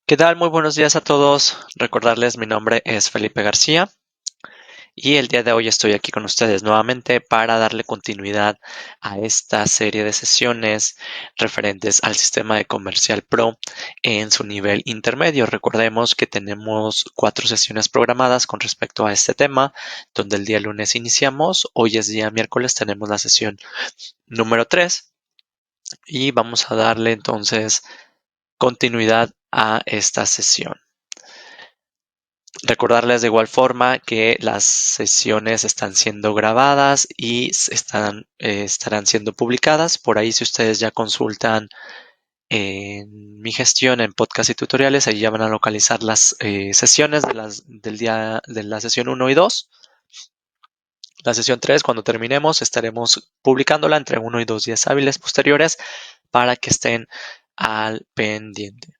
¿Qué tal? Muy buenos días a todos. Recordarles, mi nombre es Felipe García y el día de hoy estoy aquí con ustedes nuevamente para darle continuidad a esta serie de sesiones referentes al sistema de Comercial Pro en su nivel intermedio. Recordemos que tenemos 4 sesiones programadas con respecto a este tema, donde el día lunes iniciamos, hoy es día miércoles, tenemos la sesión número 3 y vamos a darle entonces continuidad a esta sesión. Recordarles de igual forma que las sesiones están siendo grabadas y estarán siendo publicadas. Por ahí, si ustedes ya consultan en mi gestión en podcast y tutoriales, ahí ya van a localizar las sesiones del día de la sesión 1 y 2. La sesión 3, cuando terminemos, estaremos publicándola entre 1 y 2 días hábiles posteriores para que estén al pendiente.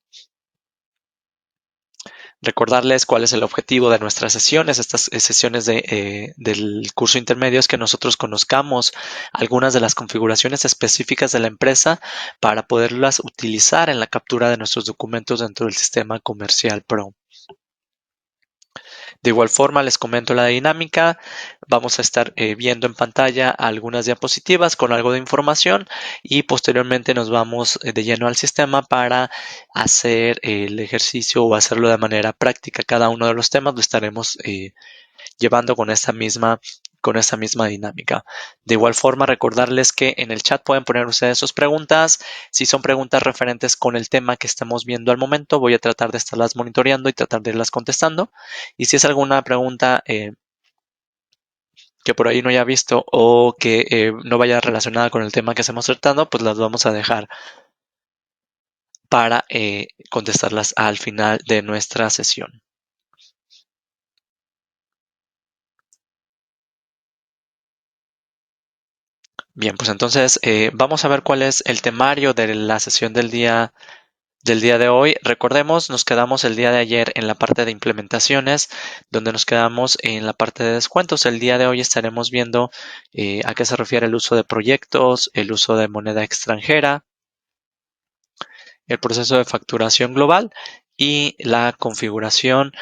Recordarles cuál es el objetivo de nuestras sesiones. Estas sesiones del curso intermedio es que nosotros conozcamos algunas de las configuraciones específicas de la empresa para poderlas utilizar en la captura de nuestros documentos dentro del sistema Comercial Pro. De igual forma, les comento la dinámica. Vamos a estar viendo en pantalla algunas diapositivas con algo de información y posteriormente nos vamos de lleno al sistema para hacer el ejercicio o hacerlo de manera práctica. Cada uno de los temas lo estaremos llevando con esta misma dinámica. De igual forma, recordarles que en el chat pueden poner ustedes sus preguntas. Si son preguntas referentes con el tema que estamos viendo al momento, voy a tratar de estarlas monitoreando y tratar de irlas contestando. Y si es alguna pregunta que por ahí no haya visto o que no vaya relacionada con el tema que estamos tratando, pues las vamos a dejar para contestarlas al final de nuestra sesión. Bien, pues entonces vamos a ver cuál es el temario de la sesión del día de hoy. Recordemos, nos quedamos el día de ayer en la parte de implementaciones, donde nos quedamos en la parte de descuentos. El día de hoy estaremos viendo a qué se refiere el uso de proyectos, el uso de moneda extranjera, el proceso de facturación global y la configuración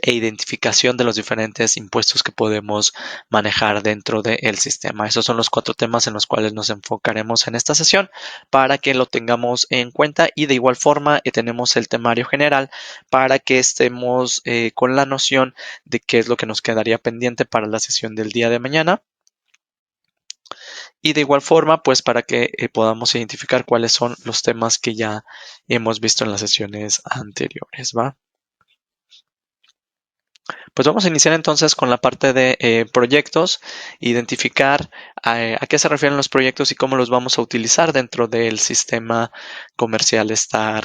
e identificación de los diferentes impuestos que podemos manejar dentro del sistema. Esos son los 4 temas en los cuales nos enfocaremos en esta sesión para que lo tengamos en cuenta y de igual forma tenemos el temario general para que estemos con la noción de qué es lo que nos quedaría pendiente para la sesión del día de mañana. Y de igual forma, pues para que podamos identificar cuáles son los temas que ya hemos visto en las sesiones anteriores, ¿va? Pues vamos a iniciar entonces con la parte de proyectos, identificar a qué se refieren los proyectos y cómo los vamos a utilizar dentro del sistema comercial Star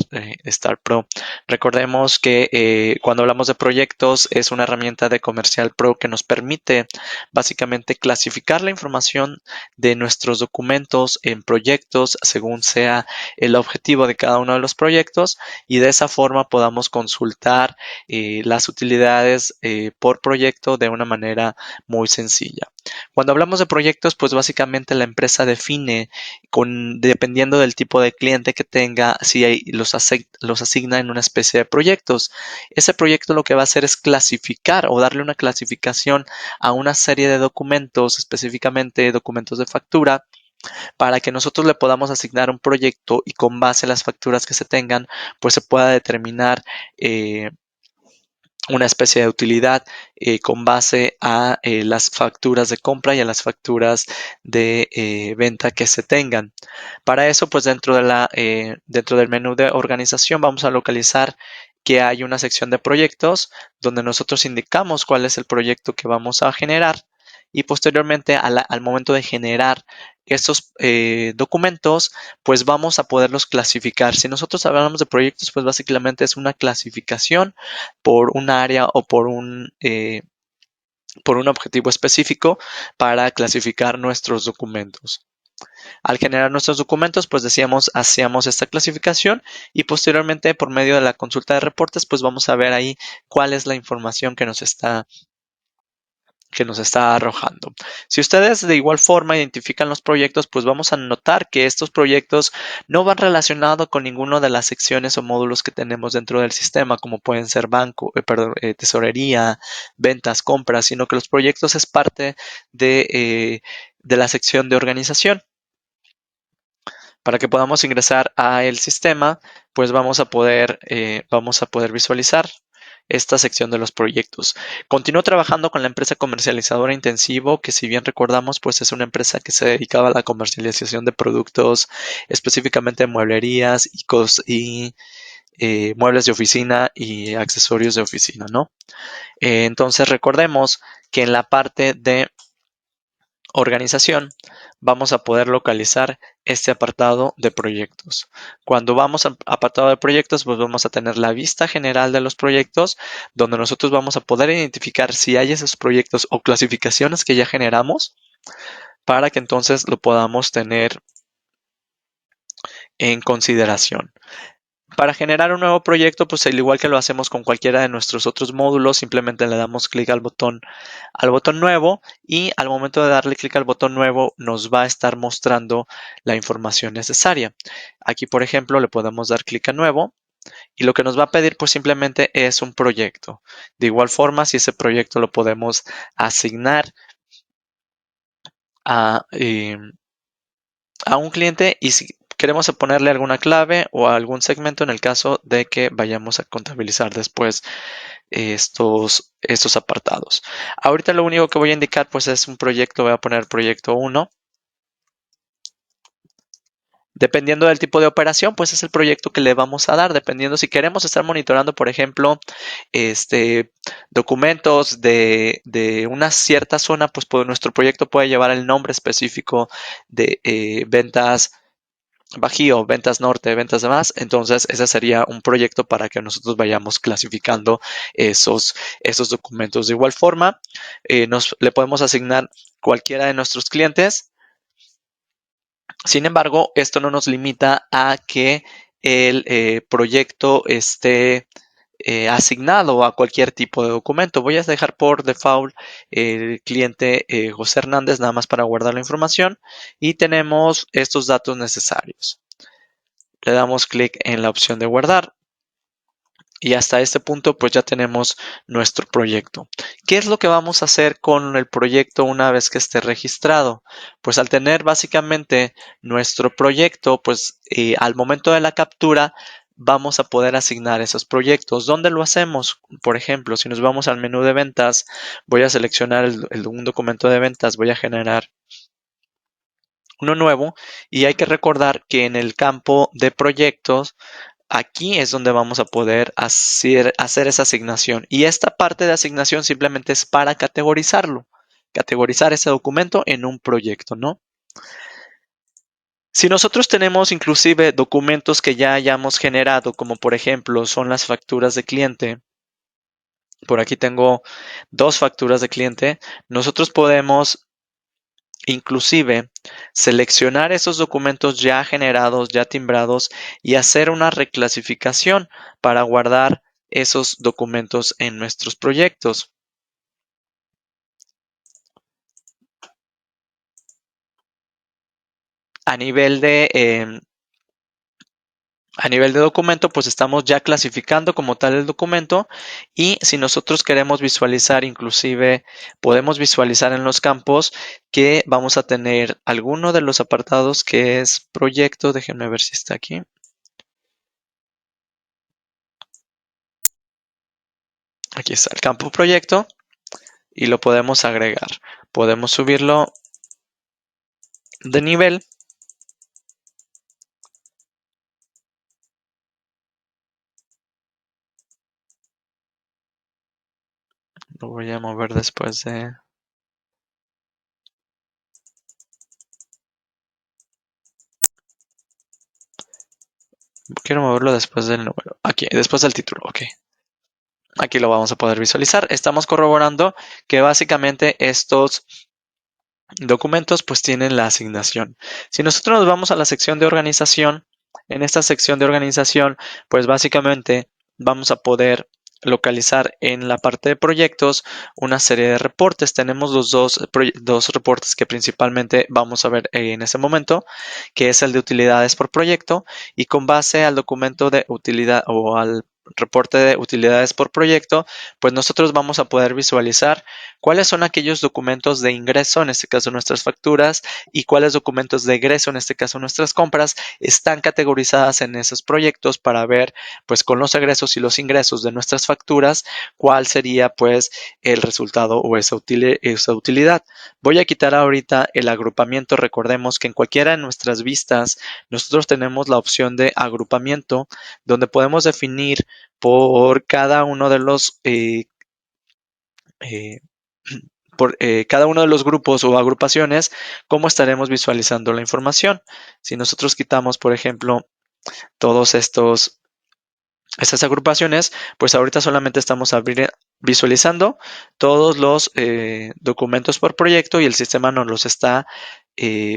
Pro. Recordemos que cuando hablamos de proyectos es una herramienta de Comercial Pro que nos permite básicamente clasificar la información de nuestros documentos en proyectos según sea el objetivo de cada uno de los proyectos y de esa forma podamos consultar las utilidades por proyecto de una manera muy sencilla. Cuando hablamos de proyectos, pues básicamente la empresa define, dependiendo del tipo de cliente que tenga, si los asigna en una especie de proyectos. Ese proyecto lo que va a hacer es clasificar o darle una clasificación a una serie de documentos, específicamente documentos de factura, para que nosotros le podamos asignar un proyecto y con base a las facturas que se tengan, pues se pueda determinar una especie de utilidad con base a las facturas de compra y a las facturas de venta que se tengan. Para eso, pues dentro del menú de organización vamos a localizar que hay una sección de proyectos donde nosotros indicamos cuál es el proyecto que vamos a generar y posteriormente al momento de generar estos documentos, pues vamos a poderlos clasificar. Si nosotros hablamos de proyectos, pues básicamente es una clasificación por un área o por un objetivo específico para clasificar nuestros documentos. Al generar nuestros documentos, pues decíamos, hacíamos esta clasificación y posteriormente por medio de la consulta de reportes, pues vamos a ver ahí cuál es la información que nos está que nos está arrojando. Si ustedes de igual forma identifican los proyectos, pues vamos a notar que estos proyectos no van relacionados con ninguna de las secciones o módulos que tenemos dentro del sistema, como pueden ser banco, tesorería, ventas, compras, sino que los proyectos es parte de la sección de organización. Para que podamos ingresar a el sistema, pues vamos a poder visualizar esta sección de los proyectos. Continúo trabajando con la empresa comercializadora Intensivo, que si bien recordamos, pues es una empresa que se dedicaba a la comercialización de productos, específicamente mueblerías y muebles de oficina y accesorios de oficina, ¿no? Entonces recordemos que en la parte de organización vamos a poder localizar este apartado de proyectos. Cuando vamos al apartado de proyectos, pues vamos a tener la vista general de los proyectos, donde nosotros vamos a poder identificar si hay esos proyectos o clasificaciones que ya generamos, para que entonces lo podamos tener en consideración. Para generar un nuevo proyecto, pues al igual que lo hacemos con cualquiera de nuestros otros módulos, simplemente le damos clic al botón nuevo, y al momento de darle clic al botón nuevo nos va a estar mostrando la información necesaria. Aquí, por ejemplo, le podemos dar clic a nuevo y lo que nos va a pedir pues simplemente es un proyecto. De igual forma, si ese proyecto lo podemos asignar a, a un cliente, y si queremos ponerle alguna clave o algún segmento en el caso de que vayamos a contabilizar después estos apartados. Ahorita lo único que voy a indicar pues es un proyecto, voy a poner proyecto 1. Dependiendo del tipo de operación, pues es el proyecto que le vamos a dar, dependiendo si queremos estar monitoreando, por ejemplo, documentos de una cierta zona, pues nuestro proyecto puede llevar el nombre específico de ventas Bajío, ventas norte, ventas demás. Entonces, ese sería un proyecto para que nosotros vayamos clasificando esos documentos. De igual forma, le podemos asignar cualquiera de nuestros clientes. Sin embargo, esto no nos limita a que el proyecto esté asignado a cualquier tipo de documento. Voy a dejar por default el cliente José Hernández, nada más para guardar la información, y tenemos estos datos necesarios. Le damos clic en la opción de guardar. Y hasta este punto pues ya tenemos nuestro proyecto. ¿Qué es lo que vamos a hacer con el proyecto una vez que esté registrado? Pues al tener básicamente nuestro proyecto, pues al momento de la captura vamos a poder asignar esos proyectos. ¿Dónde lo hacemos? Por ejemplo, si nos vamos al menú de ventas, voy a seleccionar un documento de ventas, voy a generar uno nuevo, y hay que recordar que en el campo de proyectos aquí es donde vamos a poder hacer esa asignación. Y esta parte de asignación simplemente es para categorizarlo. Categorizar ese documento en un proyecto, ¿no? Si nosotros tenemos inclusive documentos que ya hayamos generado, como por ejemplo son las facturas de cliente. Por aquí tengo 2 facturas de cliente. Nosotros podemos inclusive seleccionar esos documentos ya generados, ya timbrados, y hacer una reclasificación para guardar esos documentos en nuestros proyectos. A nivel de documento, pues estamos ya clasificando como tal el documento, y si nosotros queremos visualizar, inclusive podemos visualizar en los campos que vamos a tener alguno de los apartados que es proyecto. Déjenme ver si está aquí. Aquí está el campo proyecto y lo podemos agregar. Podemos subirlo de nivel. Lo voy a mover después de... Quiero moverlo después del número. Aquí, después del título. Ok. Aquí lo vamos a poder visualizar. Estamos corroborando que básicamente estos documentos pues tienen la asignación. Si nosotros nos vamos a la sección de organización, en esta sección de organización pues básicamente vamos a poder localizar en la parte de proyectos una serie de reportes. Tenemos los dos reportes que principalmente vamos a ver en ese momento, que es el de utilidades por proyecto, y con base al documento de utilidad o al reporte de utilidades por proyecto, pues nosotros vamos a poder visualizar cuáles son aquellos documentos de ingreso, en este caso nuestras facturas, y cuáles documentos de egreso, en este caso nuestras compras, están categorizadas en esos proyectos para ver pues con los egresos y los ingresos de nuestras facturas, cuál sería pues el resultado o esa utilidad. Voy a quitar ahorita el agrupamiento. Recordemos que en cualquiera de nuestras vistas nosotros tenemos la opción de agrupamiento, donde podemos definir por cada uno de los eh, por cada uno de los grupos o agrupaciones, cómo estaremos visualizando la información. Si nosotros quitamos, por ejemplo, todos estas agrupaciones, pues ahorita solamente estamos visualizando todos los documentos por proyecto y el sistema nos los está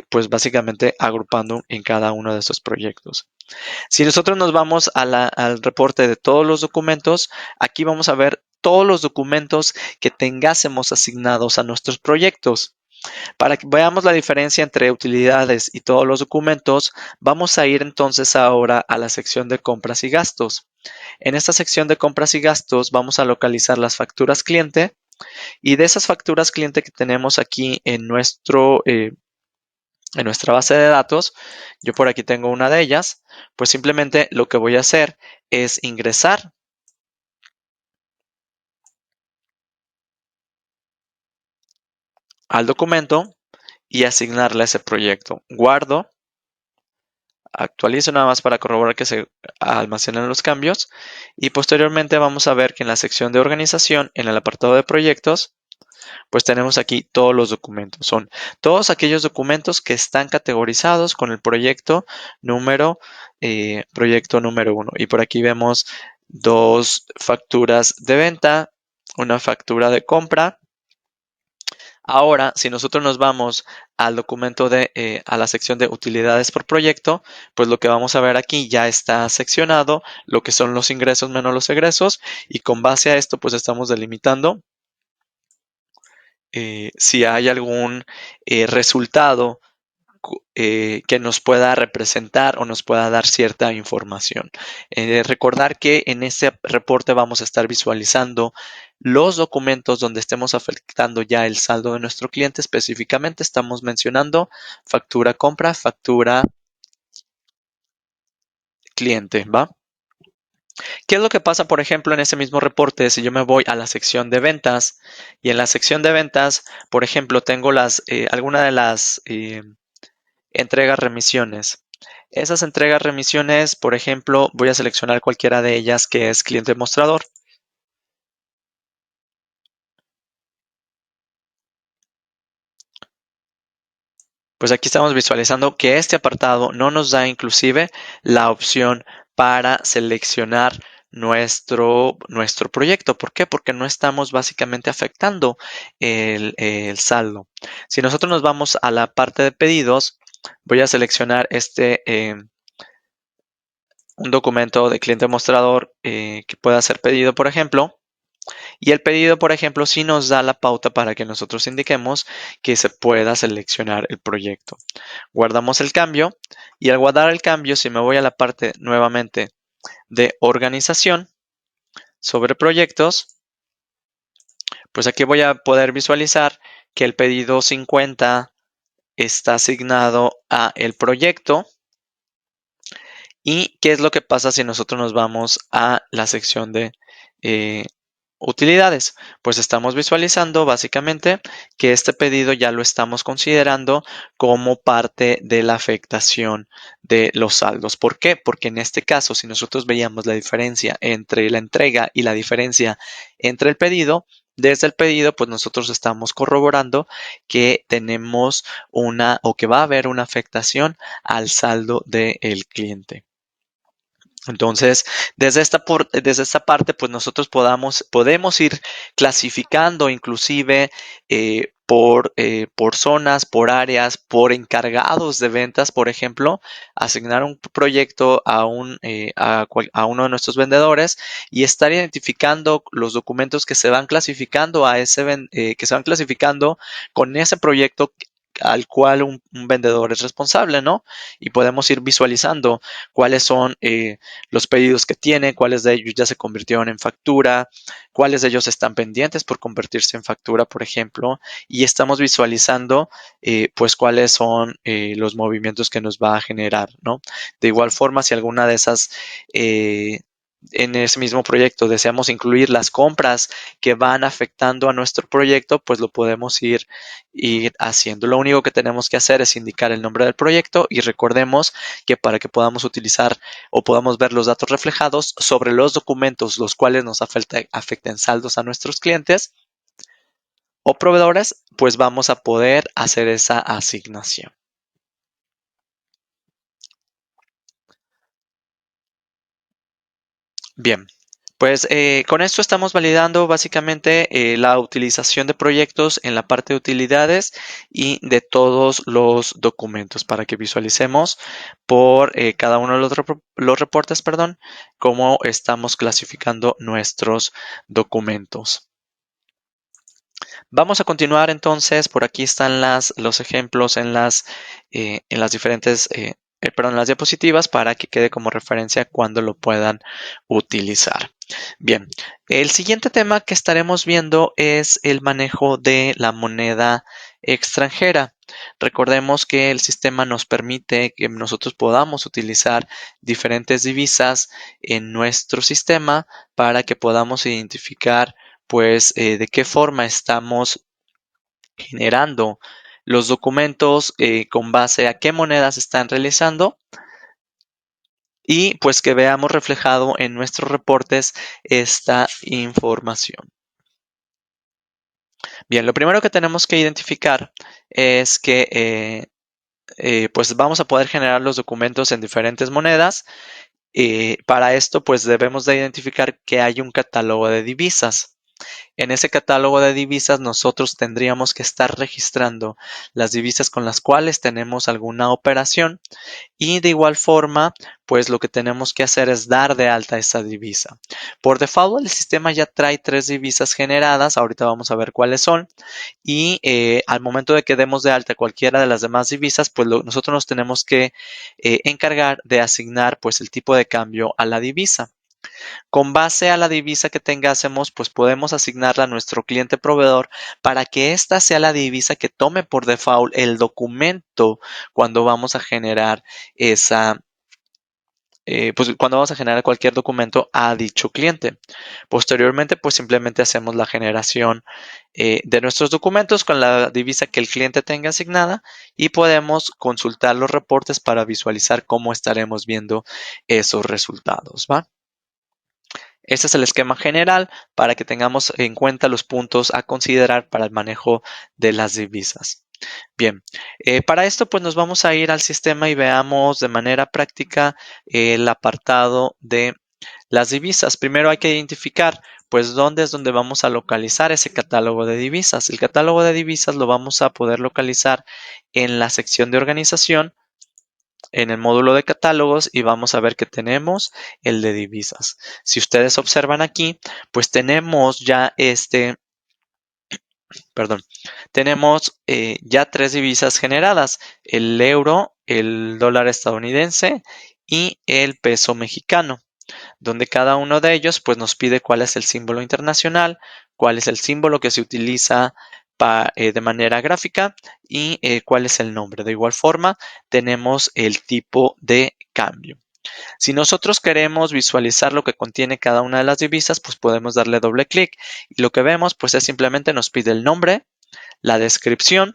pues básicamente agrupando en cada uno de estos proyectos. Si nosotros nos vamos al reporte de todos los documentos, aquí vamos a ver todos los documentos que tengásemos asignados a nuestros proyectos. Para que veamos la diferencia entre utilidades y todos los documentos, vamos a ir entonces ahora a la sección de compras y gastos. En esta sección de compras y gastos vamos a localizar las facturas cliente, y de esas facturas cliente que tenemos aquí en nuestra base de datos, yo por aquí tengo una de ellas, pues simplemente lo que voy a hacer es ingresar al documento y asignarle a ese proyecto. Guardo, actualizo nada más para corroborar que se almacenan los cambios, y posteriormente vamos a ver que en la sección de organización, en el apartado de proyectos, pues tenemos aquí todos los documentos. Son todos aquellos documentos que están categorizados con el proyecto número 1. Y por aquí vemos dos facturas de venta, una factura de compra. Ahora, si nosotros nos vamos al documento a la sección de utilidades por proyecto, pues lo que vamos a ver aquí ya está seccionado lo que son los ingresos menos los egresos, y con base a esto pues estamos delimitando si hay algún resultado que nos pueda representar o nos pueda dar cierta información. Recordar que en este reporte vamos a estar visualizando los documentos donde estemos afectando ya el saldo de nuestro cliente. Específicamente estamos mencionando factura compra, factura cliente, ¿va? ¿Qué es lo que pasa, por ejemplo, en ese mismo reporte si yo me voy a la sección de ventas? Y en la sección de ventas, por ejemplo, tengo alguna de las entregas remisiones. Esas entregas remisiones, por ejemplo, voy a seleccionar cualquiera de ellas que es cliente mostrador. Pues aquí estamos visualizando que este apartado no nos da inclusive la opción para seleccionar nuestro proyecto. ¿Por qué? Porque no estamos básicamente afectando el saldo. Si nosotros nos vamos a la parte de pedidos, voy a seleccionar un documento de cliente mostrador que pueda ser pedido, por ejemplo. Y el pedido, por ejemplo, sí nos da la pauta para que nosotros indiquemos que se pueda seleccionar el proyecto. Guardamos el cambio, y al guardar el cambio, si me voy a la parte nuevamente de organización sobre proyectos, pues aquí voy a poder visualizar que el pedido 50 está asignado a el proyecto. ¿Y qué es lo que pasa si nosotros nos vamos a la sección de utilidades? Pues estamos visualizando básicamente que este pedido ya lo estamos considerando como parte de la afectación de los saldos. ¿Por qué? Porque en este caso, si nosotros veíamos la diferencia entre la entrega y la diferencia entre el pedido, desde el pedido, pues nosotros estamos corroborando que tenemos o que va a haber una afectación al saldo del cliente. Entonces, desde esta parte, pues nosotros podemos ir clasificando inclusive por zonas, por áreas, por encargados de ventas, por ejemplo, asignar un proyecto a uno de nuestros vendedores y estar identificando los documentos que se van clasificando que se van clasificando con ese proyecto al cual un vendedor es responsable, ¿no? Y podemos ir visualizando cuáles son los pedidos que tiene, cuáles de ellos ya se convirtieron en factura, cuáles de ellos están pendientes por convertirse en factura, por ejemplo, y estamos visualizando pues cuáles son los movimientos que nos va a generar, ¿no? De igual forma, si alguna de esas en ese mismo proyecto deseamos incluir las compras que van afectando a nuestro proyecto, pues lo podemos ir haciendo. Lo único que tenemos que hacer es indicar el nombre del proyecto y recordemos que para que podamos utilizar o podamos ver los datos reflejados sobre los documentos los cuales nos afecten saldos a nuestros clientes o proveedores, pues vamos a poder hacer esa asignación. Bien, pues con esto estamos validando básicamente la utilización de proyectos en la parte de utilidades y de todos los documentos para que visualicemos por cada uno de los reportes, perdón, cómo estamos clasificando nuestros documentos. Vamos a continuar entonces, por aquí están los ejemplos en las diferentes, perdón, en las diapositivas para que quede como referencia cuando lo puedan utilizar. Bien, el siguiente tema que estaremos viendo es el manejo de la moneda extranjera. Recordemos que el sistema nos permite que nosotros podamos utilizar diferentes divisas en nuestro sistema para que podamos identificar pues de qué forma estamos generando los documentos con base a qué monedas están realizando y pues que veamos reflejado en nuestros reportes esta información. Bien, lo primero que tenemos que identificar es que pues vamos a poder generar los documentos en diferentes monedas. Para esto pues debemos de identificar que hay un catálogo de divisas. En ese catálogo de divisas nosotros tendríamos que estar registrando las divisas con las cuales tenemos alguna operación y de igual forma pues lo que tenemos que hacer es dar de alta esa divisa. Por default el sistema ya trae 3 divisas generadas, ahorita vamos a ver cuáles son y al momento de que demos de alta cualquiera de las demás divisas pues nosotros nos tenemos que encargar de asignar pues el tipo de cambio a la divisa. Con base a la divisa que tengásemos, pues podemos asignarla a nuestro cliente proveedor para que esta sea la divisa que tome por default el documento cuando vamos a generar pues cuando vamos a generar cualquier documento a dicho cliente. Posteriormente, pues simplemente hacemos la generación de nuestros documentos con la divisa que el cliente tenga asignada y podemos consultar los reportes para visualizar cómo estaremos viendo esos resultados, ¿va? Este es el esquema general para que tengamos en cuenta los puntos a considerar para el manejo de las divisas. Bien, para esto pues nos vamos a ir al sistema y veamos de manera práctica el apartado de las divisas. Primero hay que identificar pues dónde es donde vamos a localizar ese catálogo de divisas. El catálogo de divisas lo vamos a poder localizar en la sección de organización en el módulo de catálogos y vamos a ver que tenemos el de divisas. Si ustedes observan aquí, pues tenemos ya tenemos ya 3 divisas generadas, el euro, el dólar estadounidense y el peso mexicano, donde cada uno de ellos pues nos pide cuál es el símbolo internacional, cuál es el símbolo que se utiliza de manera gráfica y cuál es el nombre. De igual forma, tenemos el tipo de cambio. Si nosotros queremos visualizar lo que contiene cada una de las divisas, pues podemos darle doble clic y lo que vemos pues es simplemente nos pide el nombre, la descripción,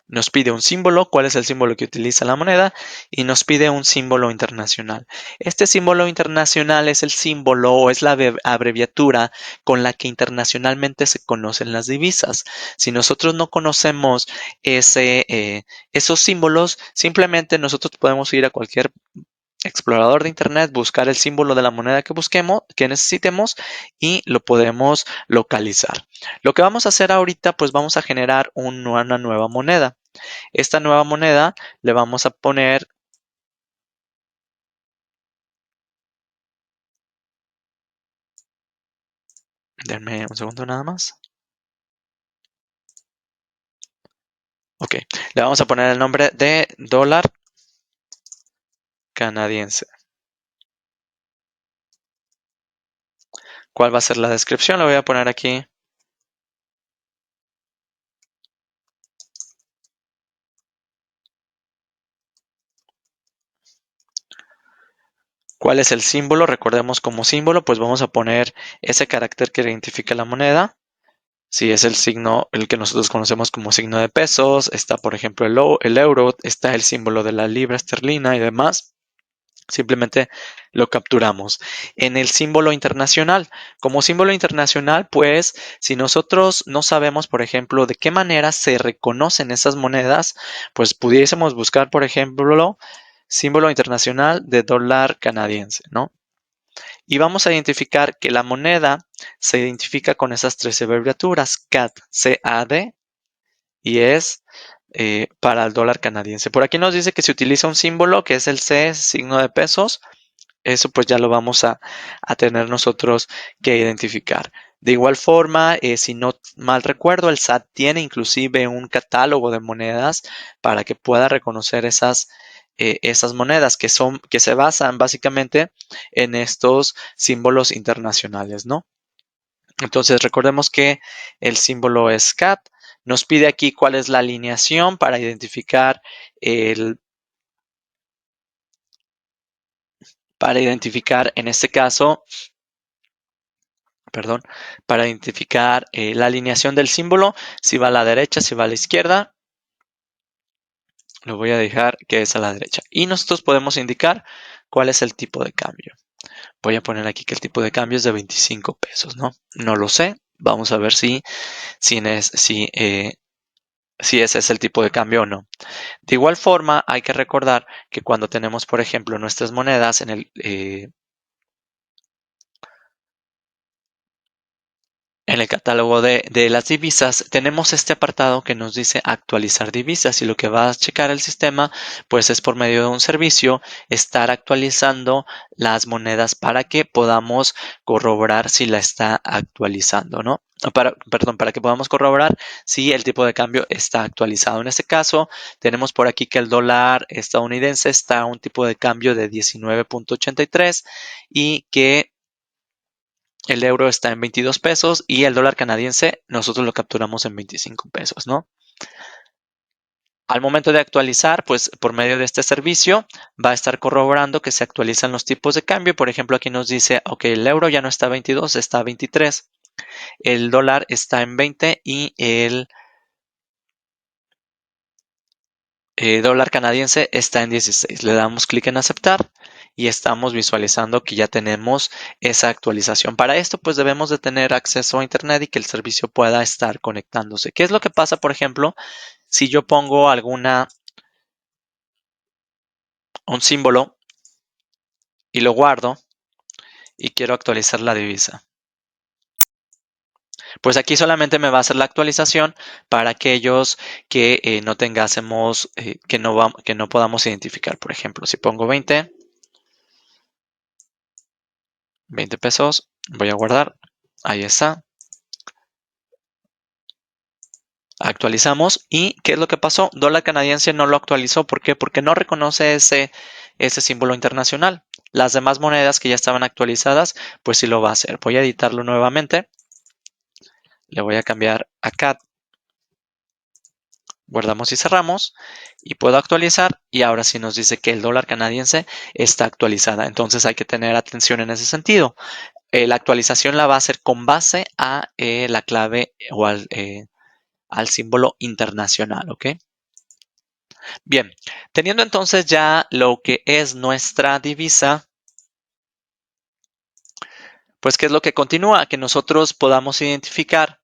nos pide un símbolo, cuál es el símbolo que utiliza la moneda y nos pide un símbolo internacional. Este símbolo internacional es el símbolo o es la abreviatura con la que internacionalmente se conocen las divisas. Si nosotros no conocemos esos símbolos, simplemente nosotros podemos ir a cualquier explorador de internet, buscar el símbolo de la moneda que busquemos, que necesitemos y lo podemos localizar. Lo que vamos a hacer ahorita, pues vamos a generar una nueva moneda. Esta nueva moneda le vamos a poner, denme un segundo nada más. Ok, le vamos a poner el nombre de dólar canadiense. ¿Cuál va a ser la descripción? Lo voy a poner aquí. ¿Cuál es el símbolo? Recordemos como símbolo, pues vamos a poner ese carácter que identifica la moneda. Si es el signo, el que nosotros conocemos como signo de pesos, está por ejemplo el euro, está el símbolo de la libra esterlina y demás. Simplemente lo capturamos. En el símbolo internacional, como símbolo internacional, pues si nosotros no sabemos, por ejemplo, de qué manera se reconocen esas monedas, pues pudiésemos buscar, por ejemplo, símbolo internacional de dólar canadiense, ¿no? Y vamos a identificar que la moneda se identifica con esas tres abreviaturas, CAD, C-A-D, y es para el dólar canadiense. Por aquí nos dice que se utiliza un símbolo que es el C, signo de pesos. Eso pues ya lo vamos a tener nosotros que identificar. De igual forma, si no mal recuerdo, el SAT tiene inclusive un catálogo de monedas para que pueda reconocer esas monedas que se basan básicamente en estos símbolos internacionales, ¿no? Entonces recordemos que el símbolo es CAT. Nos pide aquí cuál es la alineación para identificar en este caso, perdón, para identificar la alineación del símbolo, si va a la derecha, si va a la izquierda. Lo voy a dejar que es a la derecha. Y nosotros podemos indicar cuál es el tipo de cambio. Voy a poner aquí que el tipo de cambio es de 25 pesos, ¿no? No lo sé. Vamos a ver si ese es el tipo de cambio o no. De igual forma, hay que recordar que cuando tenemos, por ejemplo, nuestras monedas en el catálogo de las divisas, tenemos este apartado que nos dice actualizar divisas y lo que va a checar el sistema, pues es por medio de un servicio estar actualizando las monedas para que podamos corroborar si la está actualizando, ¿no? Perdón, para que podamos corroborar si el tipo de cambio está actualizado. En este caso, tenemos por aquí que el dólar estadounidense está a un tipo de cambio de 19.83 y que el euro está en 22 pesos y el dólar canadiense nosotros lo capturamos en 25 pesos, ¿no? Al momento de actualizar, pues por medio de este servicio va a estar corroborando que se actualizan los tipos de cambio. Por ejemplo, aquí nos dice, ok, el euro ya no está a 22, está a 23. El dólar está en 20 y el dólar canadiense está en 16. Le damos clic en aceptar y estamos visualizando que ya tenemos esa actualización. Para esto, pues debemos de tener acceso a Internet y que el servicio pueda estar conectándose. ¿Qué es lo que pasa, por ejemplo, si yo pongo un símbolo y lo guardo y quiero actualizar la divisa? Pues aquí solamente me va a hacer la actualización para aquellos que no tengásemos, que no podamos identificar. Por ejemplo, si pongo 20 pesos, voy a guardar. Ahí está. Actualizamos. ¿Y qué es lo que pasó? Dólar canadiense no lo actualizó. ¿Por qué? Porque no reconoce ese símbolo internacional. Las demás monedas que ya estaban actualizadas, pues sí lo va a hacer. Voy a editarlo nuevamente. Le voy a cambiar a CAD. Guardamos y cerramos. Y puedo actualizar. Y ahora sí nos dice que el dólar canadiense está actualizada. Entonces hay que tener atención en ese sentido. La actualización la va a hacer con base a la clave o al símbolo internacional, ¿ok? Bien, teniendo entonces ya lo que es nuestra divisa, pues ¿qué es lo que continúa? Que nosotros podamos identificar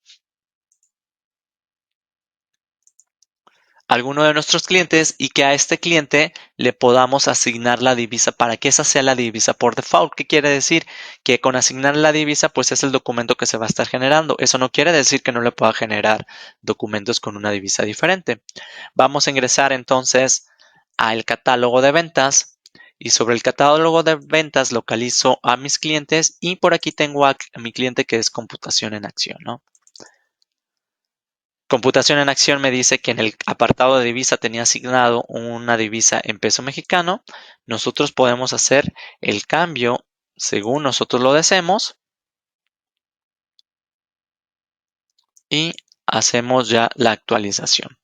alguno de nuestros clientes y que a este cliente le podamos asignar la divisa para que esa sea la divisa por default. ¿Qué quiere decir? Que con asignar la divisa, pues es el documento que se va a estar generando. Eso no quiere decir que no le pueda generar documentos con una divisa diferente. Vamos a ingresar entonces al catálogo de ventas y sobre el catálogo de ventas localizo a mis clientes y por aquí tengo a mi cliente que es computación en acción, ¿no? Computación en acción me dice que en el apartado de divisa tenía asignado una divisa en peso mexicano. Nosotros podemos hacer el cambio según nosotros lo deseemos y hacemos ya la actualización.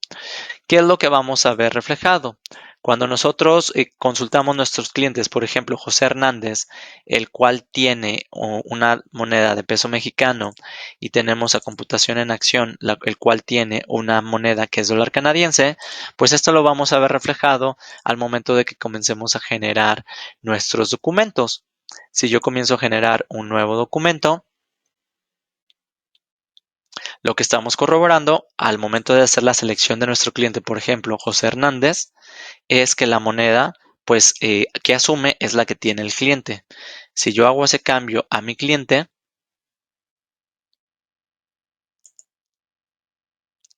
¿Qué es lo que vamos a ver reflejado? Cuando nosotros consultamos nuestros clientes, por ejemplo, José Hernández, el cual tiene una moneda de peso mexicano, y tenemos a Computación en Acción, el cual tiene una moneda que es dólar canadiense, pues esto lo vamos a ver reflejado al momento de que comencemos a generar nuestros documentos. Si yo comienzo a generar un nuevo documento, lo que estamos corroborando al momento de hacer la selección de nuestro cliente, por ejemplo, José Hernández, es que la moneda, pues, que asume es la que tiene el cliente. Si yo hago ese cambio a mi cliente,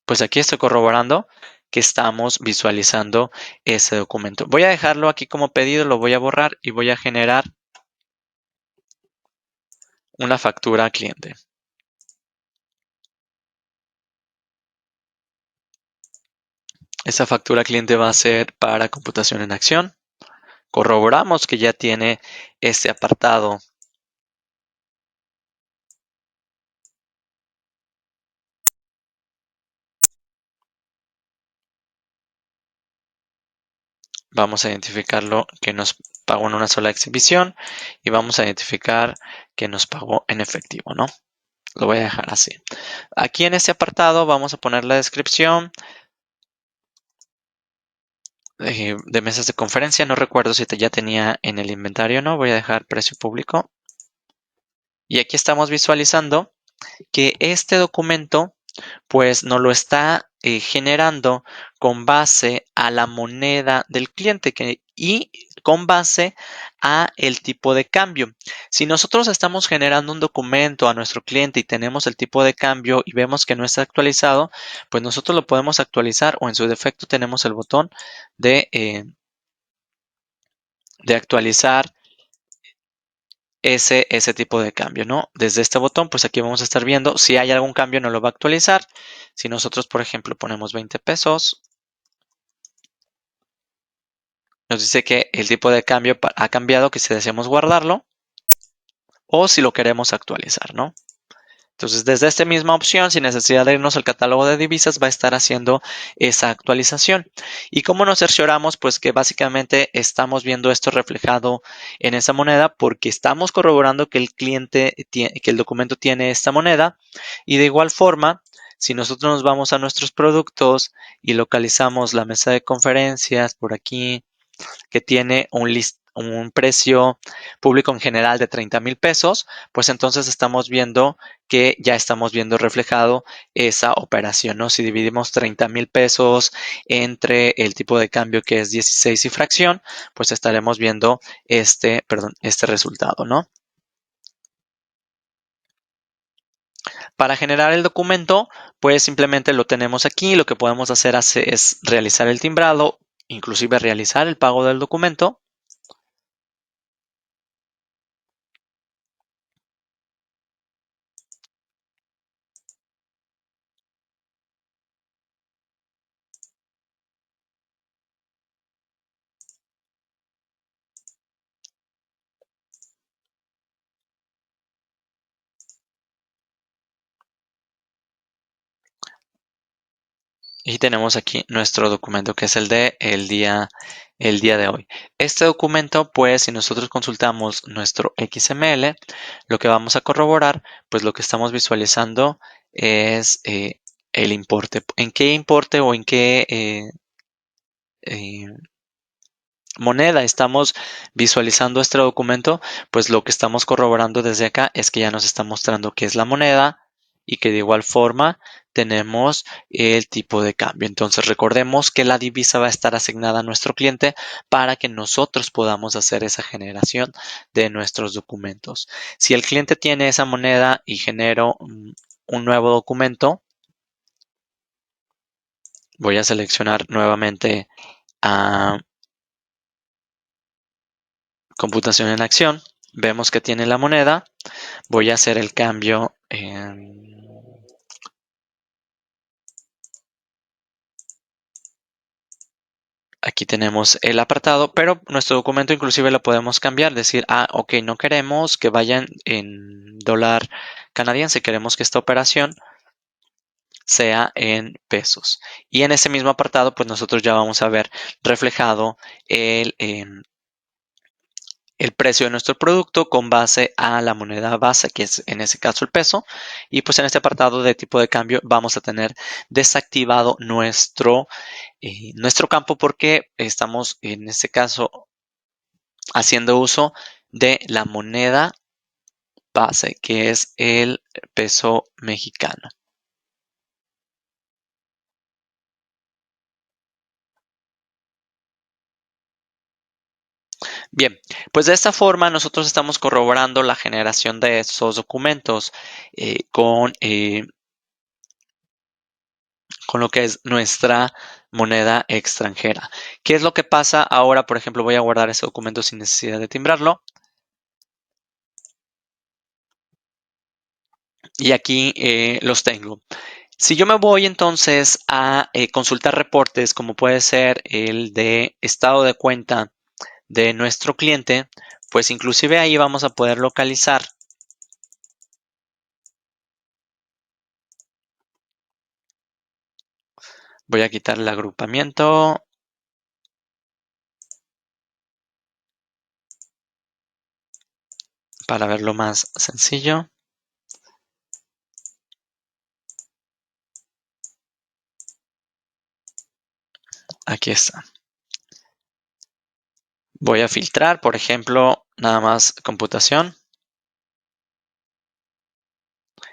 pues aquí estoy corroborando que estamos visualizando ese documento. Voy a dejarlo aquí como pedido, lo voy a borrar y voy a generar una factura a cliente. Esa factura cliente va a ser para computación en acción. Corroboramos que ya tiene este apartado. Vamos a identificarlo que nos pagó en una sola exhibición y vamos a identificar que nos pagó en efectivo, ¿no? Lo voy a dejar así. Aquí en este apartado vamos a poner la descripción de mesas de conferencia. No recuerdo si ya tenía en el inventario o no. Voy a dejar precio público. Y aquí estamos visualizando que este documento pues nos lo está generando con base a la moneda del cliente y con base a el tipo de cambio. Si nosotros estamos generando un documento a nuestro cliente y tenemos el tipo de cambio y vemos que no está actualizado, pues nosotros lo podemos actualizar o en su defecto tenemos el botón de actualizar ese tipo de cambio, ¿no? Desde este botón, pues aquí vamos a estar viendo si hay algún cambio, no lo va a actualizar. Si nosotros, por ejemplo, ponemos 20 pesos, nos dice que el tipo de cambio ha cambiado, que si deseamos guardarlo o si lo queremos actualizar, ¿no? Entonces, desde esta misma opción, sin necesidad de irnos al catálogo de divisas, va a estar haciendo esa actualización. ¿Y cómo nos cercioramos? Pues que básicamente estamos viendo esto reflejado en esa moneda porque estamos corroborando que el cliente que el documento tiene esta moneda. Y de igual forma, si nosotros nos vamos a nuestros productos y localizamos la mesa de conferencias por aquí, que tiene un precio público en general de 30,000 pesos, pues entonces estamos viendo que ya estamos viendo reflejado esa operación, ¿no? Si dividimos 30,000 pesos entre el tipo de cambio que es 16 y fracción, pues estaremos viendo este resultado, ¿no? Para generar el documento, pues simplemente lo tenemos aquí. Lo que podemos hacer es realizar el timbrado, inclusive realizar el pago del documento. Y tenemos aquí nuestro documento que es el día de hoy. Este documento, pues si nosotros consultamos nuestro XML, lo que vamos a corroborar, pues lo que estamos visualizando es el importe. ¿En qué importe o en qué eh, moneda estamos visualizando este documento? Pues lo que estamos corroborando desde acá es que ya nos está mostrando qué es la moneda y que de igual forma tenemos el tipo de cambio. Entonces recordemos que la divisa va a estar asignada a nuestro cliente para que nosotros podamos hacer esa generación de nuestros documentos. Si el cliente tiene esa moneda y genero un nuevo documento, voy a seleccionar nuevamente a computación en acción. Vemos que tiene la moneda. Voy a hacer el cambio en... Aquí tenemos el apartado, pero nuestro documento inclusive lo podemos cambiar, decir, ok, no queremos que vayan en dólar canadiense, queremos que esta operación sea en pesos. Y en ese mismo apartado, pues nosotros ya vamos a ver reflejado el precio de nuestro producto con base a la moneda base, que es en ese caso el peso. Y pues en este apartado de tipo de cambio vamos a tener desactivado nuestro campo porque estamos en este caso haciendo uso de la moneda base, que es el peso mexicano. Bien, pues de esta forma nosotros estamos corroborando la generación de esos documentos con lo que es nuestra moneda extranjera. ¿Qué es lo que pasa ahora? Por ejemplo, voy a guardar ese documento sin necesidad de timbrarlo. Y aquí los tengo. Si yo me voy entonces a consultar reportes, como puede ser el de estado de cuenta de nuestro cliente, pues inclusive ahí vamos a poder localizar. Voy a quitar el agrupamiento para verlo más sencillo. Aquí está. Voy a filtrar, por ejemplo, nada más computación.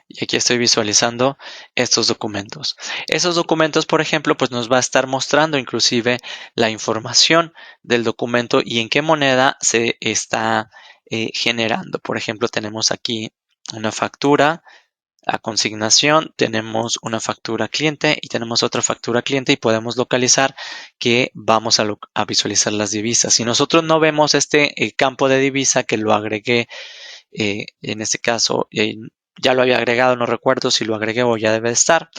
Y aquí estoy visualizando estos documentos. Esos documentos, por ejemplo, pues nos va a estar mostrando inclusive la información del documento y en qué moneda se está generando. Por ejemplo, tenemos aquí una factura a consignación, tenemos una factura cliente y tenemos otra factura cliente y podemos localizar que vamos a visualizar las divisas. Si nosotros no vemos este campo de divisa que lo agregué en este caso ya lo había agregado, no recuerdo si lo agregué o ya debe estar,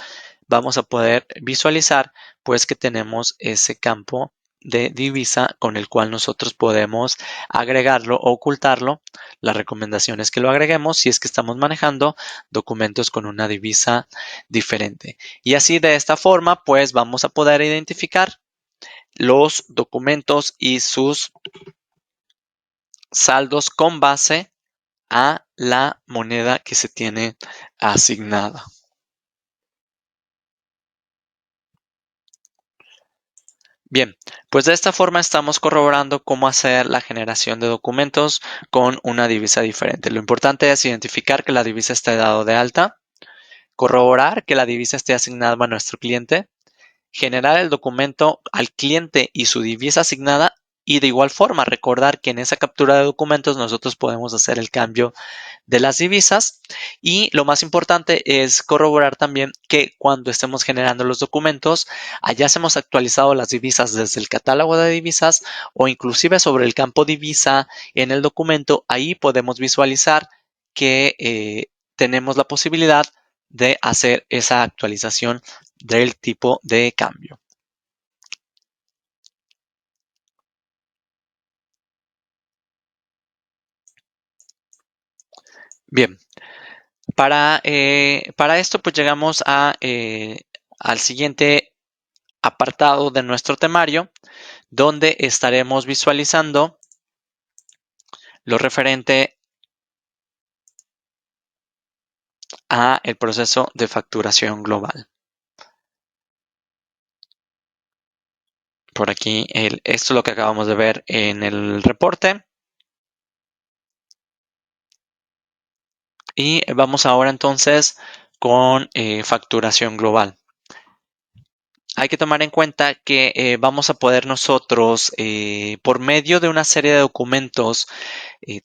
vamos a poder visualizar pues que tenemos ese campo de divisa con el cual nosotros podemos agregarlo o ocultarlo. La recomendación es que lo agreguemos si es que estamos manejando documentos con una divisa diferente. Y así de esta forma pues vamos a poder identificar los documentos y sus saldos con base a la moneda que se tiene asignada. Bien, pues de esta forma estamos corroborando cómo hacer la generación de documentos con una divisa diferente. Lo importante es identificar que la divisa esté dado de alta, corroborar que la divisa esté asignada a nuestro cliente, generar el documento al cliente y su divisa asignada y de igual forma recordar que en esa captura de documentos nosotros podemos hacer el cambio de las divisas y lo más importante es corroborar también que cuando estemos generando los documentos hayamos actualizado las divisas desde el catálogo de divisas o inclusive sobre el campo divisa en el documento, ahí podemos visualizar que tenemos la posibilidad de hacer esa actualización del tipo de cambio. Bien, para esto pues llegamos al siguiente apartado de nuestro temario, donde estaremos visualizando lo referente a el proceso de facturación global. Por aquí, esto es lo que acabamos de ver en el reporte. Y vamos ahora entonces con facturación global. Hay que tomar en cuenta que vamos a poder nosotros, por medio de una serie de documentos,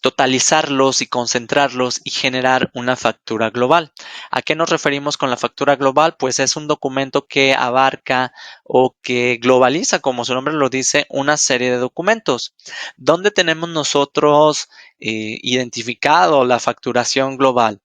totalizarlos y concentrarlos y generar una factura global. ¿A qué nos referimos con la factura global? Pues es un documento que abarca o que globaliza, como su nombre lo dice, una serie de documentos. ¿Dónde tenemos nosotros identificado la facturación global?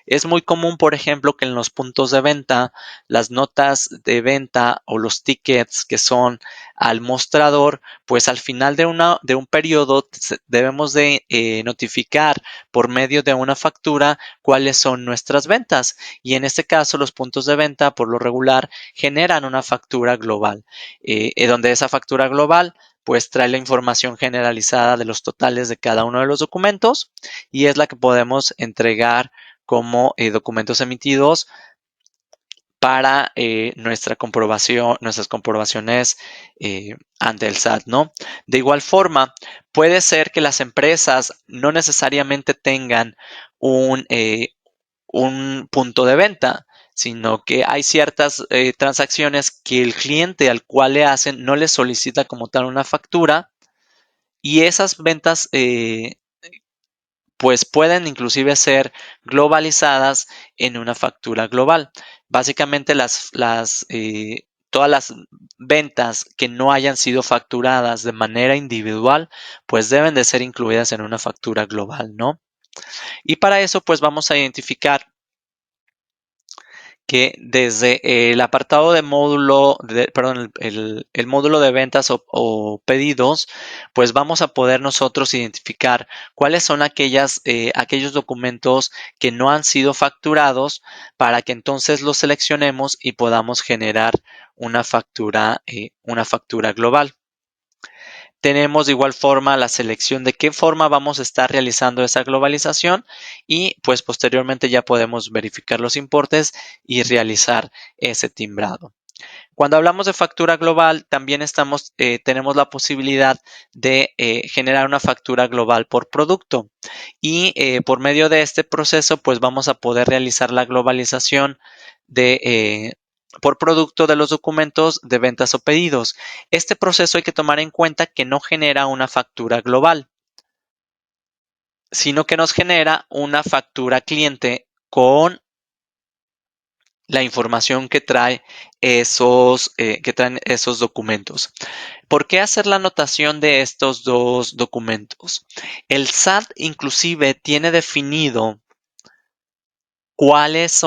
Es muy común, por ejemplo, que en los puntos de venta, las notas de venta o los tickets que son al mostrador, pues al final de un periodo debemos de notificar por medio de una factura cuáles son nuestras ventas. Y en este caso, los puntos de venta, por lo regular, generan una factura global, donde esa factura global pues trae la información generalizada de los totales de cada uno de los documentos y es la que podemos entregar como documentos emitidos para nuestra comprobación, nuestras comprobaciones ante el SAT, ¿no? De igual forma, puede ser que las empresas no necesariamente tengan un punto de venta, sino que hay ciertas transacciones que el cliente al cual le hacen no le solicita como tal una factura y esas ventas pues pueden inclusive ser globalizadas en una factura global. Básicamente todas las ventas que no hayan sido facturadas de manera individual, pues deben de ser incluidas en una factura global, ¿no? Y para eso, pues vamos a identificar que desde el apartado de módulo, perdón, el módulo de ventas o pedidos, pues vamos a poder nosotros identificar cuáles son aquellos documentos que no han sido facturados para que entonces los seleccionemos y podamos generar una factura global. Tenemos de igual forma la selección de qué forma vamos a estar realizando esa globalización y pues posteriormente ya podemos verificar los importes y realizar ese timbrado. Cuando hablamos de factura global, también tenemos la posibilidad de generar una factura global por producto y por medio de este proceso pues vamos a poder realizar la globalización por producto de los documentos de ventas o pedidos. Este proceso hay que tomar en cuenta que no genera una factura global, sino que nos genera una factura cliente con la información que traen esos documentos. ¿Por qué hacer la anotación de estos dos documentos? El SAT inclusive tiene definido cuál es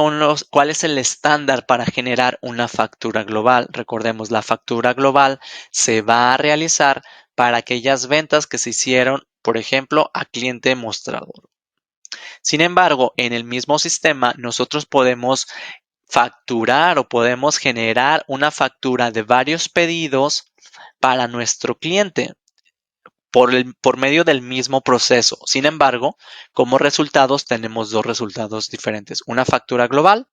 el estándar para generar una factura global. Recordemos, la factura global se va a realizar para aquellas ventas que se hicieron, por ejemplo, a cliente mostrador. Sin embargo, en el mismo sistema, nosotros podemos facturar o podemos generar una factura de varios pedidos para nuestro cliente por medio del mismo proceso. Sin embargo, como resultados tenemos dos resultados diferentes. Una factura global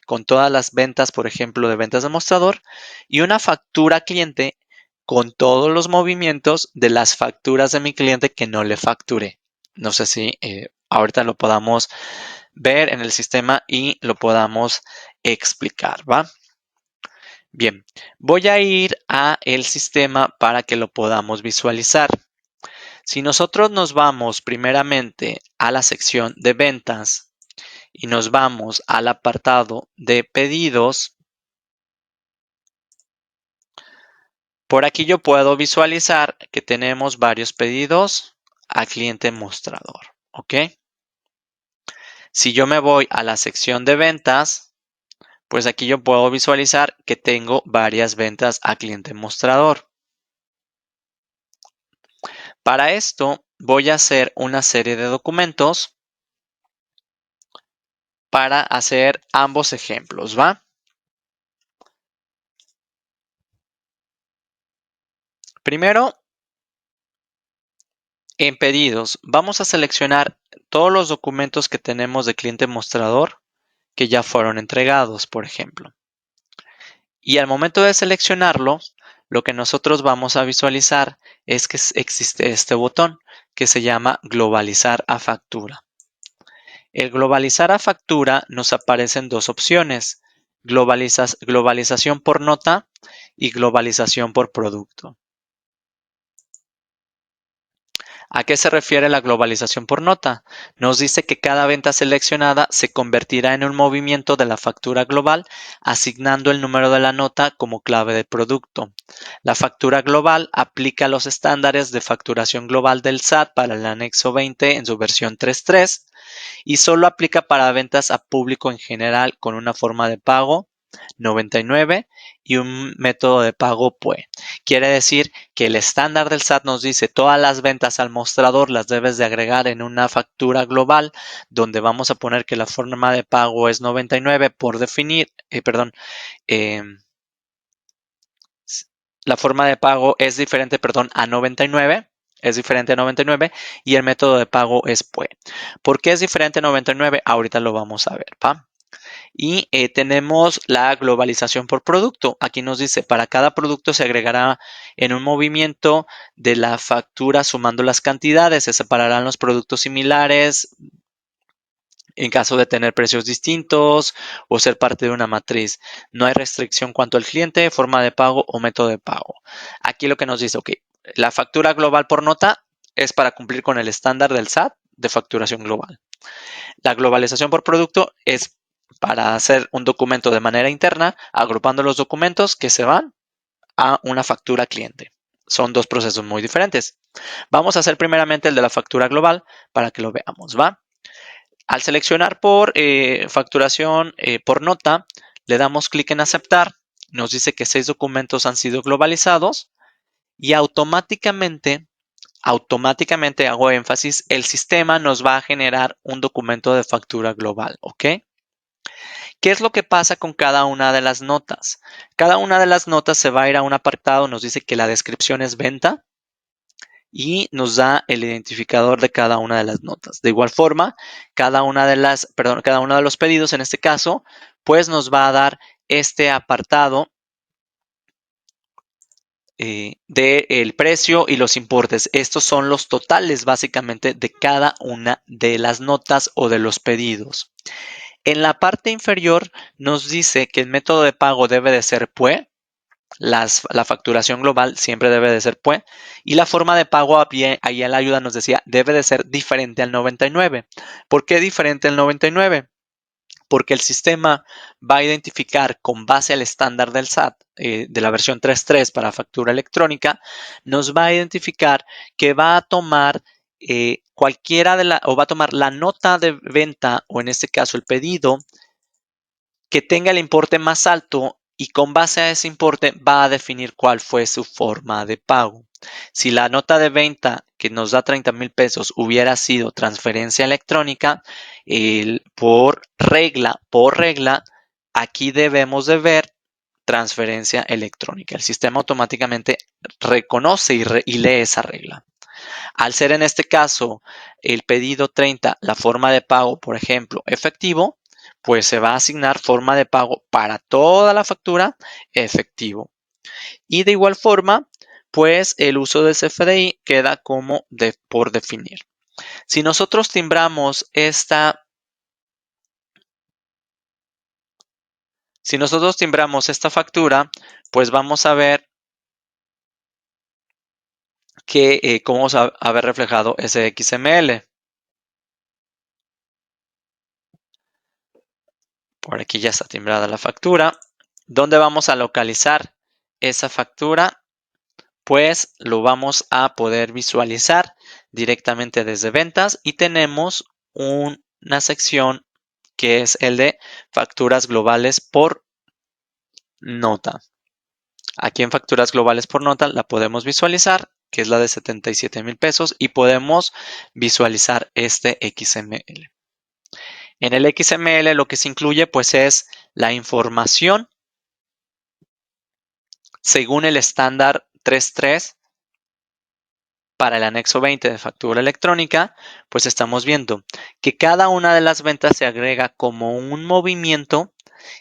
con todas las ventas, por ejemplo, de ventas de mostrador y una factura cliente con todos los movimientos de las facturas de mi cliente que no le facturé. No sé si ahorita lo podamos ver en el sistema y lo podamos explicar, ¿va? Bien, voy a ir a el sistema para que lo podamos visualizar. Si nosotros nos vamos primeramente a la sección de ventas y nos vamos al apartado de pedidos, por aquí yo puedo visualizar que tenemos varios pedidos a cliente mostrador, ¿ok? Si yo me voy a la sección de ventas, pues aquí yo puedo visualizar que tengo varias ventas a cliente mostrador. Para esto voy a hacer una serie de documentos para hacer ambos ejemplos, ¿va? Primero, en pedidos, vamos a seleccionar todos los documentos que tenemos de cliente mostrador que ya fueron entregados, por ejemplo. Y al momento de seleccionarlo, lo que nosotros vamos a visualizar es que existe este botón que se llama globalizar a factura. El globalizar a factura nos aparecen dos opciones, globalización por nota y globalización por producto. ¿A qué se refiere la globalización por nota? Nos dice que cada venta seleccionada se convertirá en un movimiento de la factura global, asignando el número de la nota como clave del producto. La factura global aplica los estándares de facturación global del SAT para el anexo 20 en su versión 3.3 y solo aplica para ventas a público en general con una forma de pago 99 y un método de pago PUE. Quiere decir que el estándar del SAT nos dice todas las ventas al mostrador las debes de agregar en una factura global donde vamos a poner que la forma de pago es 99 por definir, eh, la forma de pago es diferente, a 99. Es diferente a 99 y el método de pago es PUE. ¿Por qué es diferente a 99? Ahorita lo vamos a ver, ¿va? Y tenemos la globalización por producto. Aquí nos dice, para cada producto se agregará en un movimiento de la factura sumando las cantidades. Se separarán los productos similares en caso de tener precios distintos o ser parte de una matriz. No hay restricción cuanto al cliente, forma de pago o método de pago. Aquí lo que nos dice, ok, la factura global por nota es para cumplir con el estándar del SAT de facturación global. La globalización por producto es para hacer un documento de manera interna, agrupando los documentos que se van a una factura cliente. Son dos procesos muy diferentes. Vamos a hacer primeramente el de la factura global para que lo veamos, ¿va? Al seleccionar por facturación por nota, le damos clic en aceptar. Nos dice que 6 documentos han sido globalizados y automáticamente hago énfasis, el sistema nos va a generar un documento de factura global, ¿ok? ¿Qué es lo que pasa con cada una de las notas? Cada una de las notas se va a ir a un apartado, nos dice que la descripción es venta y nos da el identificador de cada una de las notas. De igual forma, cada uno de los pedidos en este caso, pues nos va a dar este apartado del precio y los importes. Estos son los totales básicamente de cada una de las notas o de los pedidos. En la parte inferior nos dice que el método de pago debe de ser PUE. La facturación global siempre debe de ser PUE. Y la forma de pago, ahí en la ayuda nos decía, debe de ser diferente al 99. ¿Por qué diferente al 99? Porque el sistema va a identificar con base al estándar del SAT de la versión 3.3 para factura electrónica, nos va a identificar que va a tomar va a tomar la nota de venta o en este caso el pedido que tenga el importe más alto y con base a ese importe va a definir cuál fue su forma de pago. Si la nota de venta que nos da 30,000 pesos hubiera sido transferencia electrónica, por regla, aquí debemos de ver transferencia electrónica. El sistema automáticamente reconoce y lee esa regla. Al ser en este caso el pedido 30, la forma de pago, por ejemplo, efectivo, pues se va a asignar forma de pago para toda la factura efectivo. Y de igual forma, pues el uso de CFDI queda como por definir. Si nosotros timbramos esta factura, pues vamos a ver que cómo vamos a ver reflejado ese XML. Por aquí ya está timbrada la factura. ¿Dónde vamos a localizar esa factura? Pues lo vamos a poder visualizar directamente desde ventas y tenemos una sección que es el de facturas globales por nota. Aquí en facturas globales por nota la podemos visualizar, que es la de 77,000 pesos y podemos visualizar este XML. En el XML lo que se incluye pues es la información según el estándar 3.3 para el anexo 20 de factura electrónica, pues estamos viendo que cada una de las ventas se agrega como un movimiento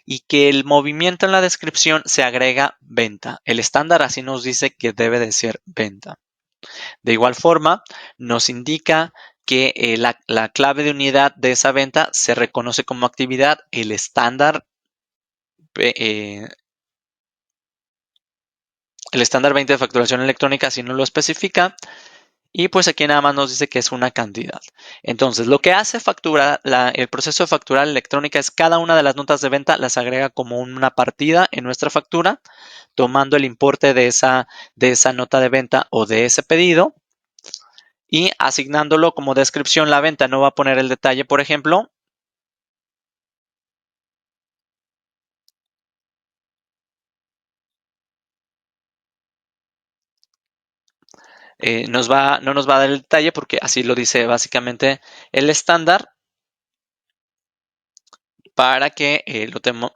y que el movimiento en la descripción se agrega venta. El estándar así nos dice que debe de ser venta. De igual forma, nos indica que la clave de unidad de esa venta se reconoce como actividad, el estándar 20 de facturación electrónica si no lo especifica, y pues aquí nada más nos dice que es una cantidad. Entonces, lo que hace el proceso de facturar electrónica es cada una de las notas de venta las agrega como una partida en nuestra factura, tomando el importe de esa nota de venta o de ese pedido y asignándolo como descripción. La venta no va a poner el detalle, por ejemplo. No nos va a dar el detalle porque así lo dice básicamente el estándar, para que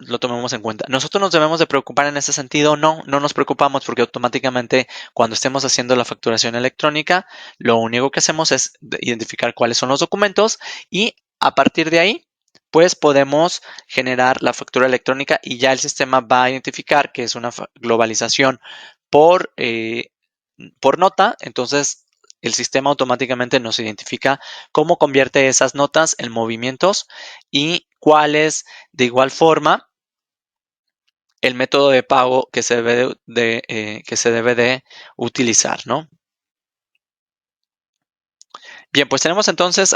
lo tomemos en cuenta. ¿Nosotros nos debemos de preocupar en ese sentido? No, no nos preocupamos porque automáticamente cuando estemos haciendo la facturación electrónica, lo único que hacemos es identificar cuáles son los documentos y a partir de ahí, pues podemos generar la factura electrónica y ya el sistema va a identificar que es una globalización por, eh, por nota. Entonces, el sistema automáticamente nos identifica cómo convierte esas notas en movimientos y cuál es de igual forma el método de pago que se debe de utilizar, ¿no? Bien, pues tenemos entonces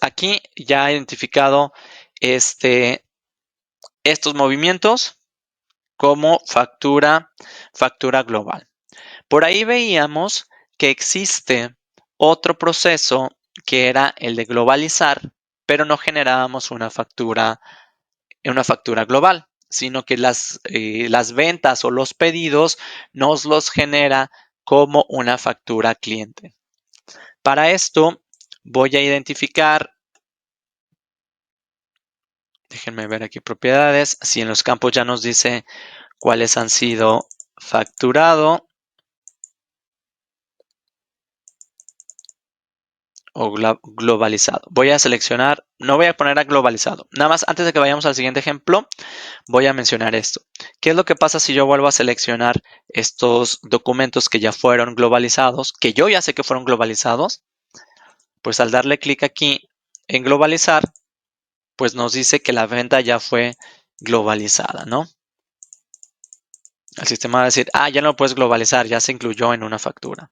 aquí ya identificado estos movimientos como factura global. Por ahí veíamos que existe otro proceso que era el de globalizar, pero no generábamos una factura global, sino que las ventas o los pedidos nos los genera como una factura cliente. Para esto voy a identificar, déjenme ver aquí propiedades, si en los campos ya nos dice cuáles han sido facturado o globalizado. Voy a seleccionar, no voy a poner a globalizado. Nada más antes de que vayamos al siguiente ejemplo, voy a mencionar esto. ¿Qué es lo que pasa si yo vuelvo a seleccionar estos documentos que ya fueron globalizados, que yo ya sé que fueron globalizados? Pues al darle clic aquí en globalizar, pues nos dice que la venta ya fue globalizada, ¿no? El sistema va a decir, ya no lo puedes globalizar, ya se incluyó en una factura.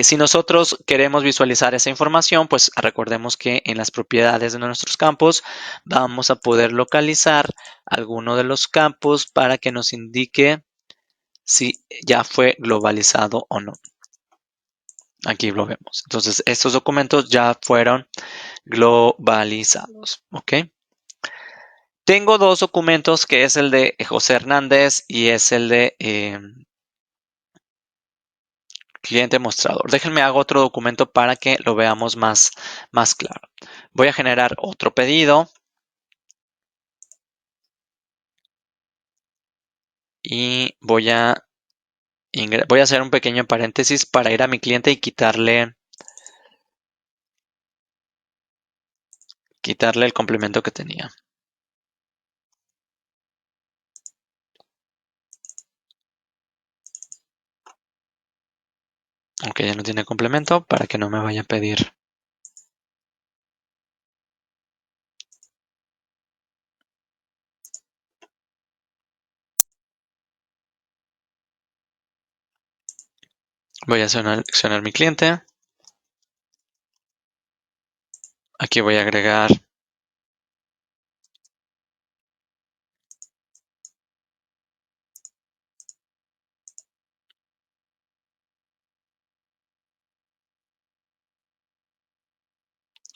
Si nosotros queremos visualizar esa información, pues recordemos que en las propiedades de nuestros campos vamos a poder localizar alguno de los campos para que nos indique si ya fue globalizado o no. Aquí lo vemos. Entonces, estos documentos ya fueron globalizados. ¿Ok? Tengo dos documentos, que es el de José Hernández y es el de cliente mostrador. Déjenme hago otro documento para que lo veamos más claro. Voy a generar otro pedido. Y voy a hacer un pequeño paréntesis para ir a mi cliente y quitarle el complemento que tenía. Ok, ya no tiene complemento para que no me vaya a pedir. Voy a seleccionar mi cliente. Aquí voy a agregar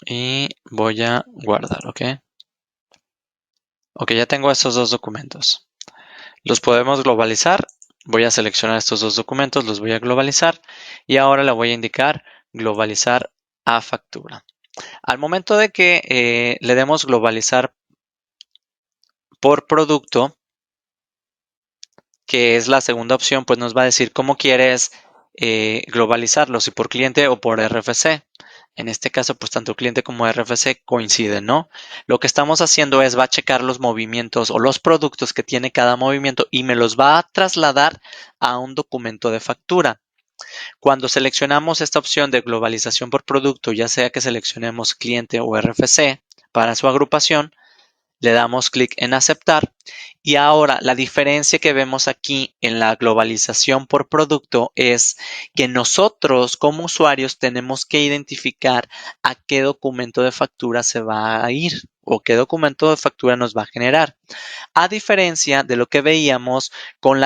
y voy a guardar, ¿ok? Ok, ya tengo estos dos documentos. Los podemos globalizar. Voy a seleccionar estos dos documentos, los voy a globalizar y ahora le voy a indicar globalizar a factura. Al momento de que le demos globalizar por producto, que es la segunda opción, pues nos va a decir cómo quieres globalizarlo, si por cliente o por RFC. En este caso, pues tanto cliente como RFC coinciden, ¿no? Lo que estamos haciendo es va a checar los movimientos o los productos que tiene cada movimiento y me los va a trasladar a un documento de factura. Cuando seleccionamos esta opción de globalización por producto, ya sea que seleccionemos cliente o RFC para su agrupación, le damos clic en aceptar y ahora la diferencia que vemos aquí en la globalización por producto es que nosotros como usuarios tenemos que identificar a qué documento de factura se va a ir o qué documento de factura nos va a generar. A diferencia de lo que veíamos con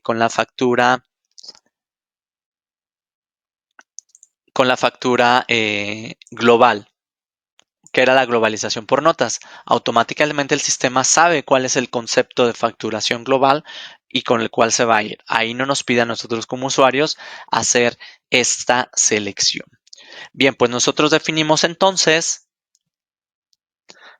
con la factura global, que era la globalización por notas. Automáticamente el sistema sabe cuál es el concepto de facturación global y con el cual se va a ir. Ahí no nos pide a nosotros como usuarios hacer esta selección. Bien, pues nosotros definimos entonces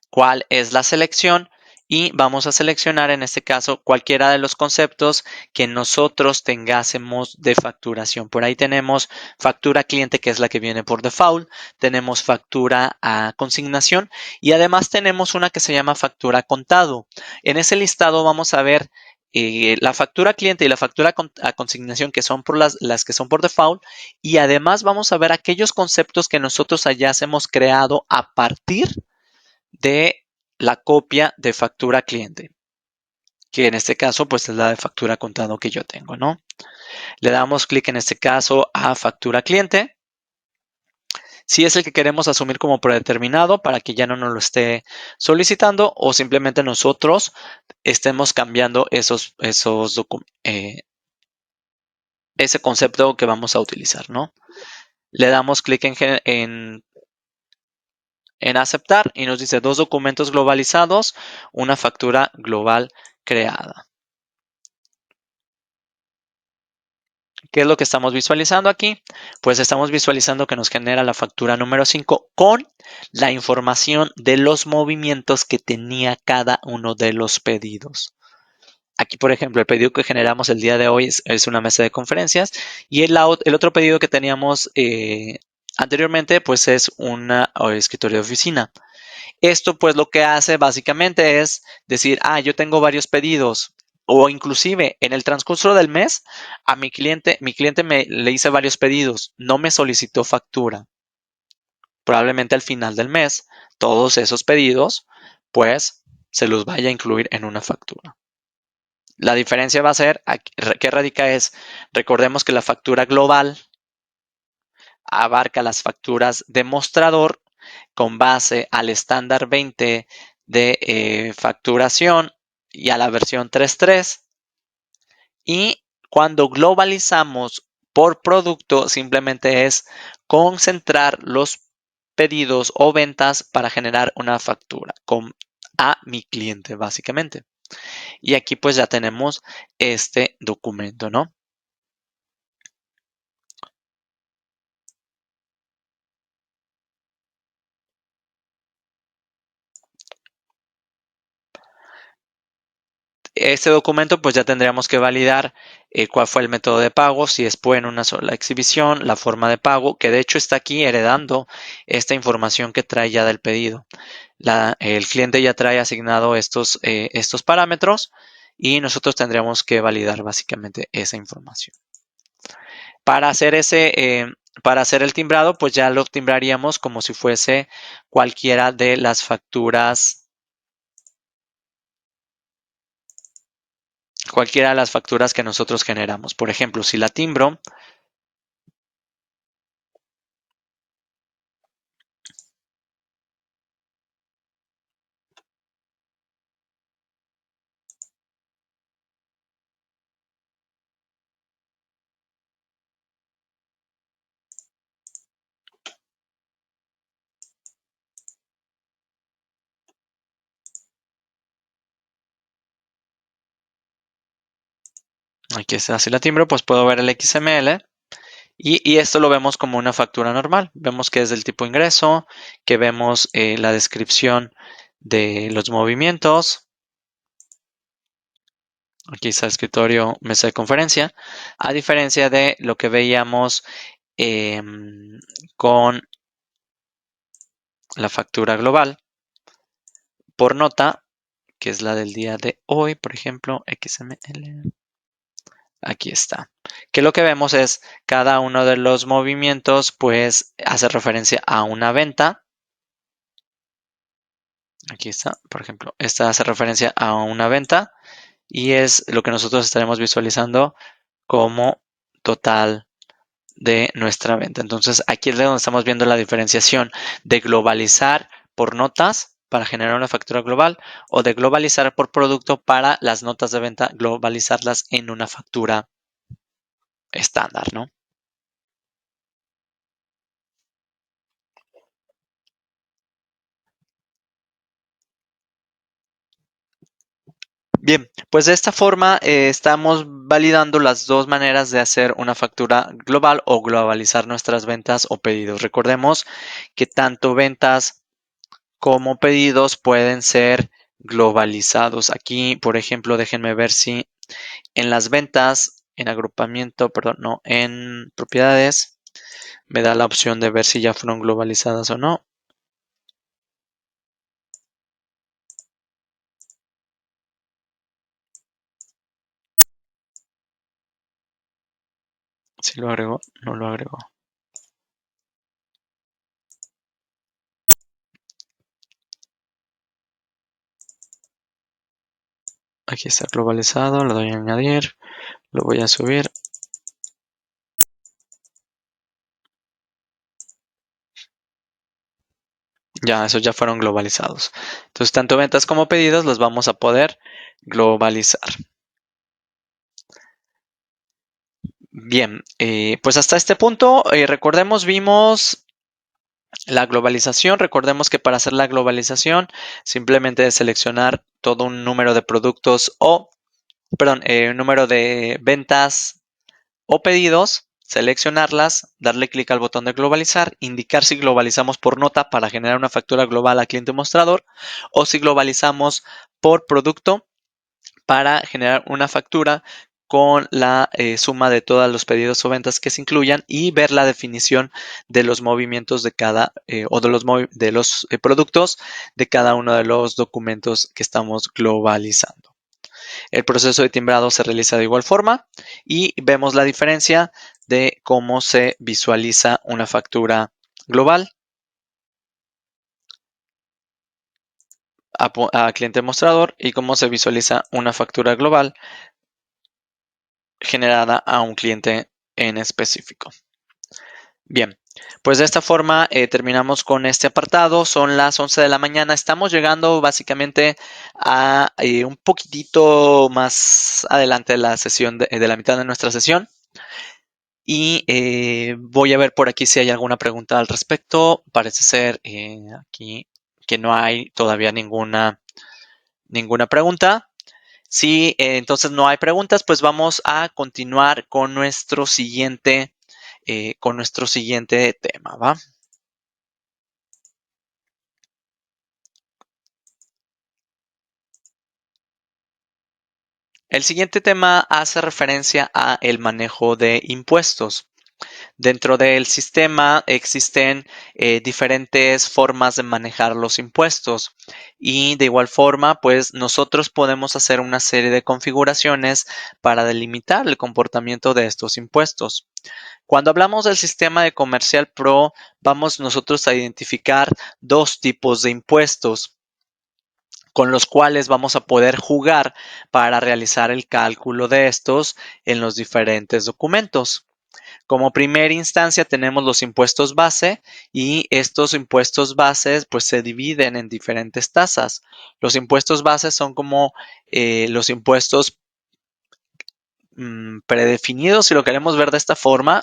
cuál es la selección y vamos a seleccionar en este caso cualquiera de los conceptos que nosotros tengásemos de facturación. Por ahí tenemos factura cliente, que es la que viene por default, tenemos factura a consignación y además tenemos una que se llama factura contado. En ese listado vamos a ver la factura cliente y la factura a consignación, que son por las que son por default, y además vamos a ver aquellos conceptos que nosotros hayamos creado a partir de la copia de factura cliente, que en este caso pues es la de factura contado que yo tengo, ¿no? Le damos clic en este caso a factura cliente. Si es el que queremos asumir como predeterminado para que ya no nos lo esté solicitando o simplemente nosotros estemos cambiando ese concepto que vamos a utilizar, ¿no? Le damos clic en aceptar y nos dice 2 documentos globalizados, una factura global creada. ¿Qué es lo que estamos visualizando aquí? Pues estamos visualizando que nos genera la factura número 5 con la información de los movimientos que tenía cada uno de los pedidos. Aquí, por ejemplo, el pedido que generamos el día de hoy es una mesa de conferencias y el otro pedido que teníamos anteriormente pues es un escritorio de oficina. Esto pues lo que hace básicamente es decir, yo tengo varios pedidos o inclusive en el transcurso del mes a mi cliente le hice varios pedidos, no me solicitó factura. Probablemente al final del mes todos esos pedidos pues se los vaya a incluir en una factura. La diferencia va a ser, ¿qué radica es? Recordemos que la factura global abarca las facturas de mostrador con base al estándar 20 de facturación y a la versión 3.3. Y cuando globalizamos por producto, simplemente es concentrar los pedidos o ventas para generar una factura a mi cliente, básicamente. Y aquí pues ya tenemos este documento, ¿no? Este documento pues ya tendríamos que validar cuál fue el método de pago, si es en una sola exhibición, la forma de pago, que de hecho está aquí heredando esta información que trae ya del pedido. El cliente ya trae asignado estos parámetros y nosotros tendríamos que validar básicamente esa información. Para hacer para hacer el timbrado, pues ya lo timbraríamos como si fuese cualquiera de las facturas que nosotros generamos. Por ejemplo, si la timbro, aquí está, si la timbro, pues puedo ver el XML y esto lo vemos como una factura normal. Vemos que es del tipo ingreso, que vemos la descripción de los movimientos. Aquí está escritorio, mesa de conferencia, a diferencia de lo que veíamos con la factura global por nota, que es la del día de hoy, por ejemplo, XML. Aquí está. Que lo que vemos es cada uno de los movimientos, pues hace referencia a una venta. Aquí está, por ejemplo, esta hace referencia a una venta y es lo que nosotros estaremos visualizando como total de nuestra venta. Entonces, aquí es donde estamos viendo la diferenciación de globalizar por notas para generar una factura global o de globalizar por producto para las notas de venta, globalizarlas en una factura estándar, ¿no? Bien, pues de esta forma estamos validando las dos maneras de hacer una factura global o globalizar nuestras ventas o pedidos. Recordemos que tanto ventas como pedidos pueden ser globalizados. Aquí, por ejemplo, déjenme ver si en las ventas, en agrupamiento, perdón, no, en propiedades, me da la opción de ver si ya fueron globalizadas o no. Si lo agregó, no lo agregó. Aquí está globalizado, le doy a añadir, lo voy a subir. Ya, esos ya fueron globalizados. Entonces, tanto ventas como pedidos los vamos a poder globalizar. Bien, pues hasta este punto, recordemos, vimos la globalización. Recordemos que para hacer la globalización, simplemente es seleccionar todo un número de productos o, perdón, un número de ventas o pedidos, seleccionarlas, darle clic al botón de globalizar, indicar si globalizamos por nota para generar una factura global a cliente mostrador o si globalizamos por producto para generar una factura con la suma de todos los pedidos o ventas que se incluyan y ver la definición de los movimientos de cada o de los productos de cada uno de los documentos que estamos globalizando. El proceso de timbrado se realiza de igual forma y vemos la diferencia de cómo se visualiza una factura global a cliente mostrador y cómo se visualiza una factura global generada a un cliente en específico. Bien, pues de esta forma terminamos con este apartado. Son las 11 de la mañana. Estamos llegando básicamente a un poquitito más adelante de la sesión, de la mitad de nuestra sesión. Y voy a ver por aquí si hay alguna pregunta al respecto. Parece ser aquí que no hay todavía ninguna pregunta. Si entonces no hay preguntas, pues vamos a continuar con nuestro siguiente tema, ¿va? El siguiente tema hace referencia a el manejo de impuestos. Dentro del sistema existen diferentes formas de manejar los impuestos y de igual forma, pues nosotros podemos hacer una serie de configuraciones para delimitar el comportamiento de estos impuestos. Cuando hablamos del sistema de Comercial Pro, vamos nosotros a identificar dos tipos de impuestos con los cuales vamos a poder jugar para realizar el cálculo de estos en los diferentes documentos. Como primera instancia tenemos los impuestos base y estos impuestos bases pues se dividen en diferentes tasas. Los impuestos bases son como los impuestos predefinidos, si lo queremos ver de esta forma,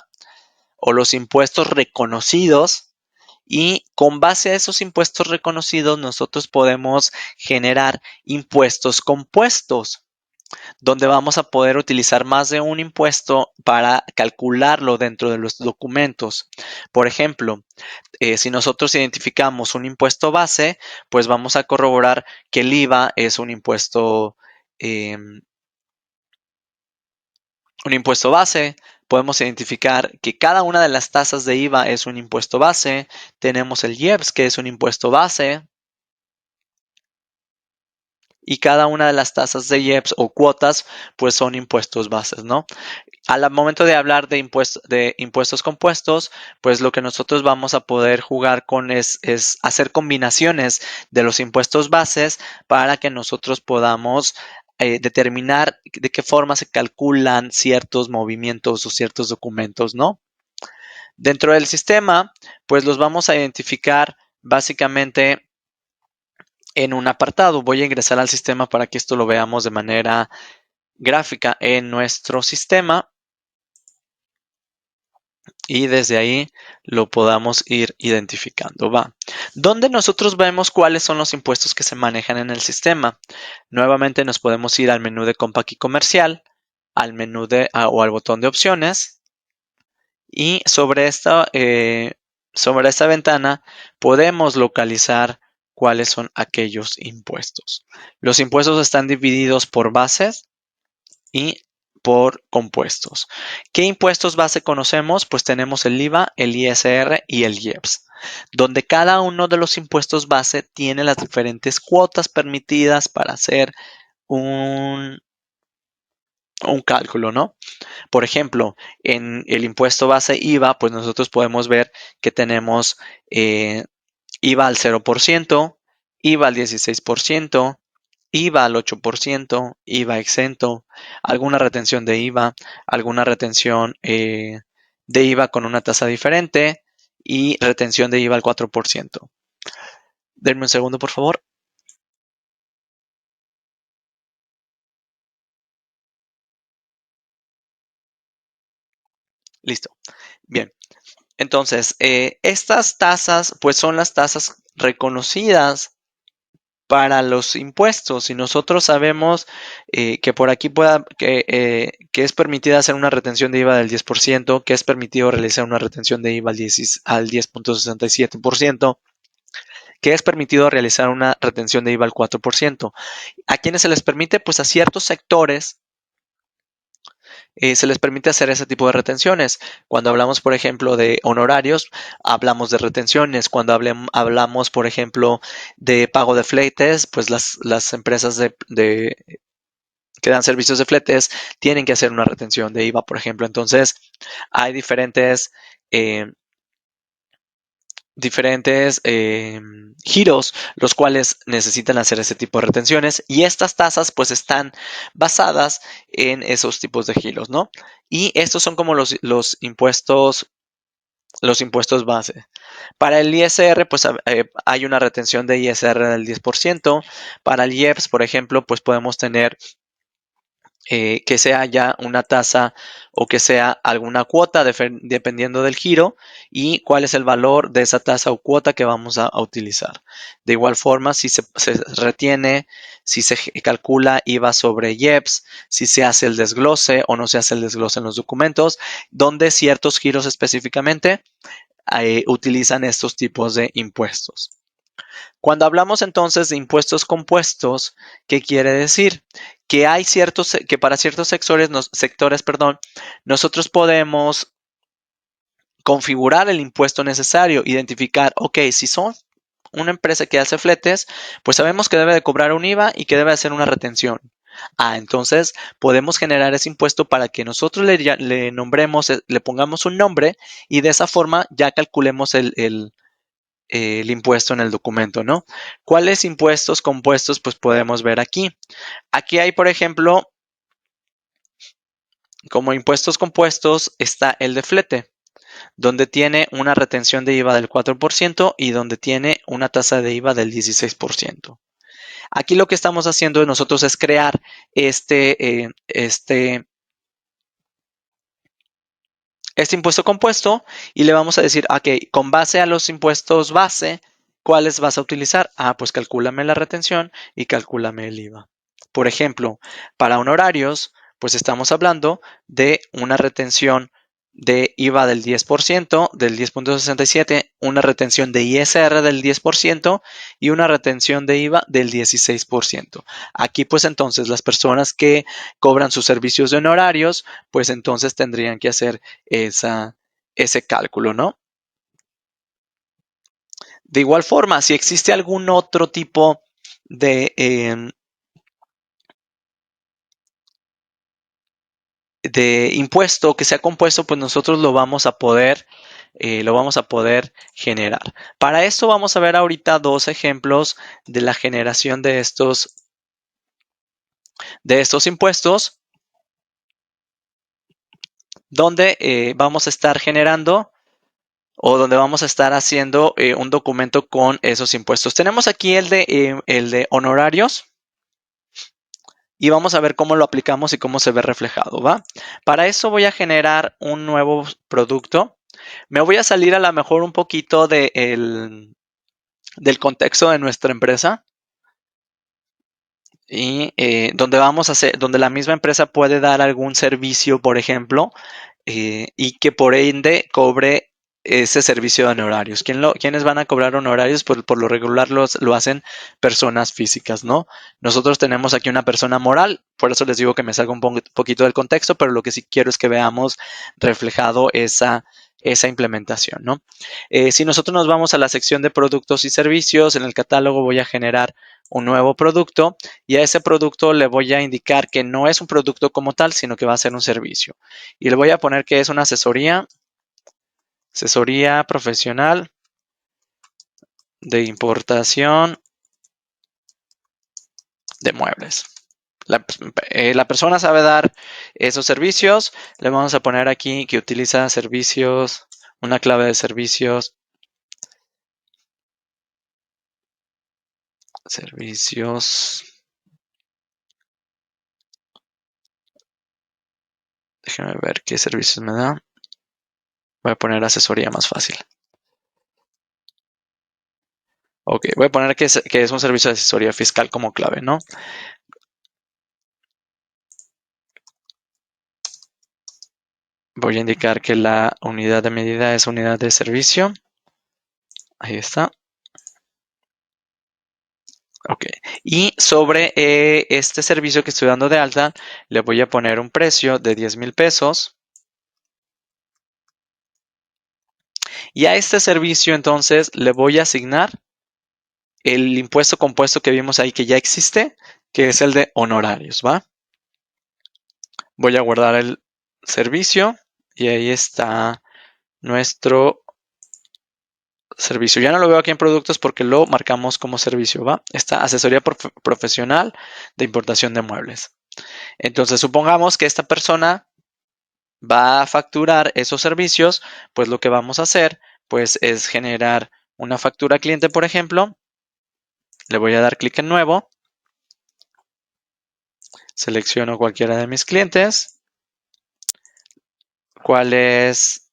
o los impuestos reconocidos. Y con base a esos impuestos reconocidos nosotros podemos generar impuestos compuestos, donde vamos a poder utilizar más de un impuesto para calcularlo dentro de los documentos. Por ejemplo, si nosotros identificamos un impuesto base, pues vamos a corroborar que el IVA es un impuesto base. Podemos identificar que cada una de las tasas de IVA es un impuesto base. Tenemos el IEPS, que es un impuesto base. Y cada una de las tasas de IEPS o cuotas, pues son impuestos bases, ¿no? Al momento de hablar de impuestos compuestos, pues lo que nosotros vamos a poder jugar con es hacer combinaciones de los impuestos bases para que nosotros podamos determinar de qué forma se calculan ciertos movimientos o ciertos documentos, ¿no? Dentro del sistema, pues los vamos a identificar básicamente en un apartado. Voy a ingresar al sistema para que esto lo veamos de manera gráfica en nuestro sistema y desde ahí lo podamos ir identificando. Va. Donde nosotros vemos cuáles son los impuestos que se manejan en el sistema. Nuevamente nos podemos ir al menú de Compact y Comercial, al menú o al botón de opciones y sobre esta ventana podemos localizar cuáles son aquellos impuestos. Los impuestos están divididos por bases y por compuestos. ¿Qué impuestos base conocemos? Pues tenemos el IVA, el ISR y el IEPS, donde cada uno de los impuestos base tiene las diferentes cuotas permitidas para hacer un cálculo, ¿no? Por ejemplo, en el impuesto base IVA, pues nosotros podemos ver que tenemos IVA al 0%, IVA al 16%, IVA al 8%, IVA exento, alguna retención de IVA, alguna retención de IVA con una tasa diferente y retención de IVA al 4%. Denme un segundo, por favor. Listo. Bien. Entonces, estas tasas, pues son las tasas reconocidas para los impuestos. Y nosotros sabemos que por aquí que es permitida hacer una retención de IVA del 10%, que es permitido realizar una retención de IVA al 10.67%, que es permitido realizar una retención de IVA al 4%. ¿A quiénes se les permite? Pues a ciertos sectores se les permite hacer ese tipo de retenciones. Cuando hablamos, por ejemplo, de honorarios, hablamos de retenciones. Cuando hablamos, por ejemplo, de pago de fletes, pues las empresas que dan servicios de fletes tienen que hacer una retención de IVA, por ejemplo. Entonces, hay eh, diferentes giros los cuales necesitan hacer ese tipo de retenciones y estas tasas pues están basadas en esos tipos de giros, ¿no? Y estos son como los impuestos base. Para el ISR, pues hay una retención de ISR del 10%. Para el IEPS, por ejemplo, pues podemos tener que sea ya una tasa o que sea alguna cuota dependiendo del giro y cuál es el valor de esa tasa o cuota que vamos a utilizar. De igual forma, si se retiene, si se calcula IVA sobre IEPS, si se hace el desglose o no se hace el desglose en los documentos, donde ciertos giros específicamente utilizan estos tipos de impuestos. Cuando hablamos entonces de impuestos compuestos, ¿qué quiere decir? Que hay que para ciertos sectores, nosotros podemos configurar el impuesto necesario, identificar, ok, si son una empresa que hace fletes, pues sabemos que debe de cobrar un IVA y que debe hacer una retención. Entonces podemos generar ese impuesto para que nosotros le nombremos, le pongamos un nombre y de esa forma ya calculemos el impuesto en el documento, ¿no? ¿Cuáles impuestos compuestos? Pues podemos ver aquí. Aquí hay, por ejemplo, como impuestos compuestos está el de flete, donde tiene una retención de IVA del 4% y donde tiene una tasa de IVA del 16%. Aquí lo que estamos haciendo nosotros es crear este impuesto compuesto y le vamos a decir, ok, con base a los impuestos base, ¿cuáles vas a utilizar? Pues calcúlame la retención y calcúlame el IVA. Por ejemplo, para honorarios, pues estamos hablando de una retención de IVA del 10%, del 10.67, una retención de ISR del 10% y una retención de IVA del 16%. Aquí pues entonces las personas que cobran sus servicios de honorarios, pues entonces tendrían que hacer ese cálculo, ¿no? De igual forma, si existe algún otro tipo de impuesto que sea compuesto, pues nosotros lo vamos a poder generar. Para esto vamos a ver ahorita dos ejemplos de la generación de estos impuestos, donde vamos a estar generando o donde vamos a estar haciendo un documento con esos impuestos. Tenemos aquí el de honorarios. Y vamos a ver cómo lo aplicamos y cómo se ve reflejado, ¿va? Para eso voy a generar un nuevo producto. Me voy a salir a lo mejor un poquito del contexto de nuestra empresa y donde la misma empresa puede dar algún servicio, por ejemplo, y que por ende cobre ese servicio de honorarios. ¿Quiénes van a cobrar honorarios? Por lo regular lo hacen personas físicas, ¿no? Nosotros tenemos aquí una persona moral, por eso les digo que me salga un poquito del contexto, pero lo que sí quiero es que veamos reflejado esa implementación, ¿no? Si nosotros nos vamos a la sección de productos y servicios, en el catálogo voy a generar un nuevo producto y a ese producto le voy a indicar que no es un producto como tal, sino que va a ser un servicio. Y le voy a poner que es una asesoría profesional de importación de muebles. La persona sabe dar esos servicios. Le vamos a poner aquí que utiliza servicios, una clave de servicios. Servicios. Déjame ver qué servicios me da. Voy a poner asesoría más fácil. Ok, voy a poner que es un servicio de asesoría fiscal como clave, ¿no? Voy a indicar que la unidad de medida es unidad de servicio. Ahí está. Ok. Y sobre este servicio que estoy dando de alta, le voy a poner un precio de 10,000 pesos. Y a este servicio entonces le voy a asignar el impuesto compuesto que vimos ahí que ya existe, que es el de honorarios, ¿va? Voy a guardar el servicio y ahí está nuestro servicio. Ya no lo veo aquí en productos porque lo marcamos como servicio, ¿va? Esta asesoría profesional de importación de muebles. Entonces, supongamos que esta persona va a facturar esos servicios, pues lo que vamos a hacer, pues es generar una factura cliente, por ejemplo. Le voy a dar clic en nuevo. Selecciono cualquiera de mis clientes. ¿Cuál es?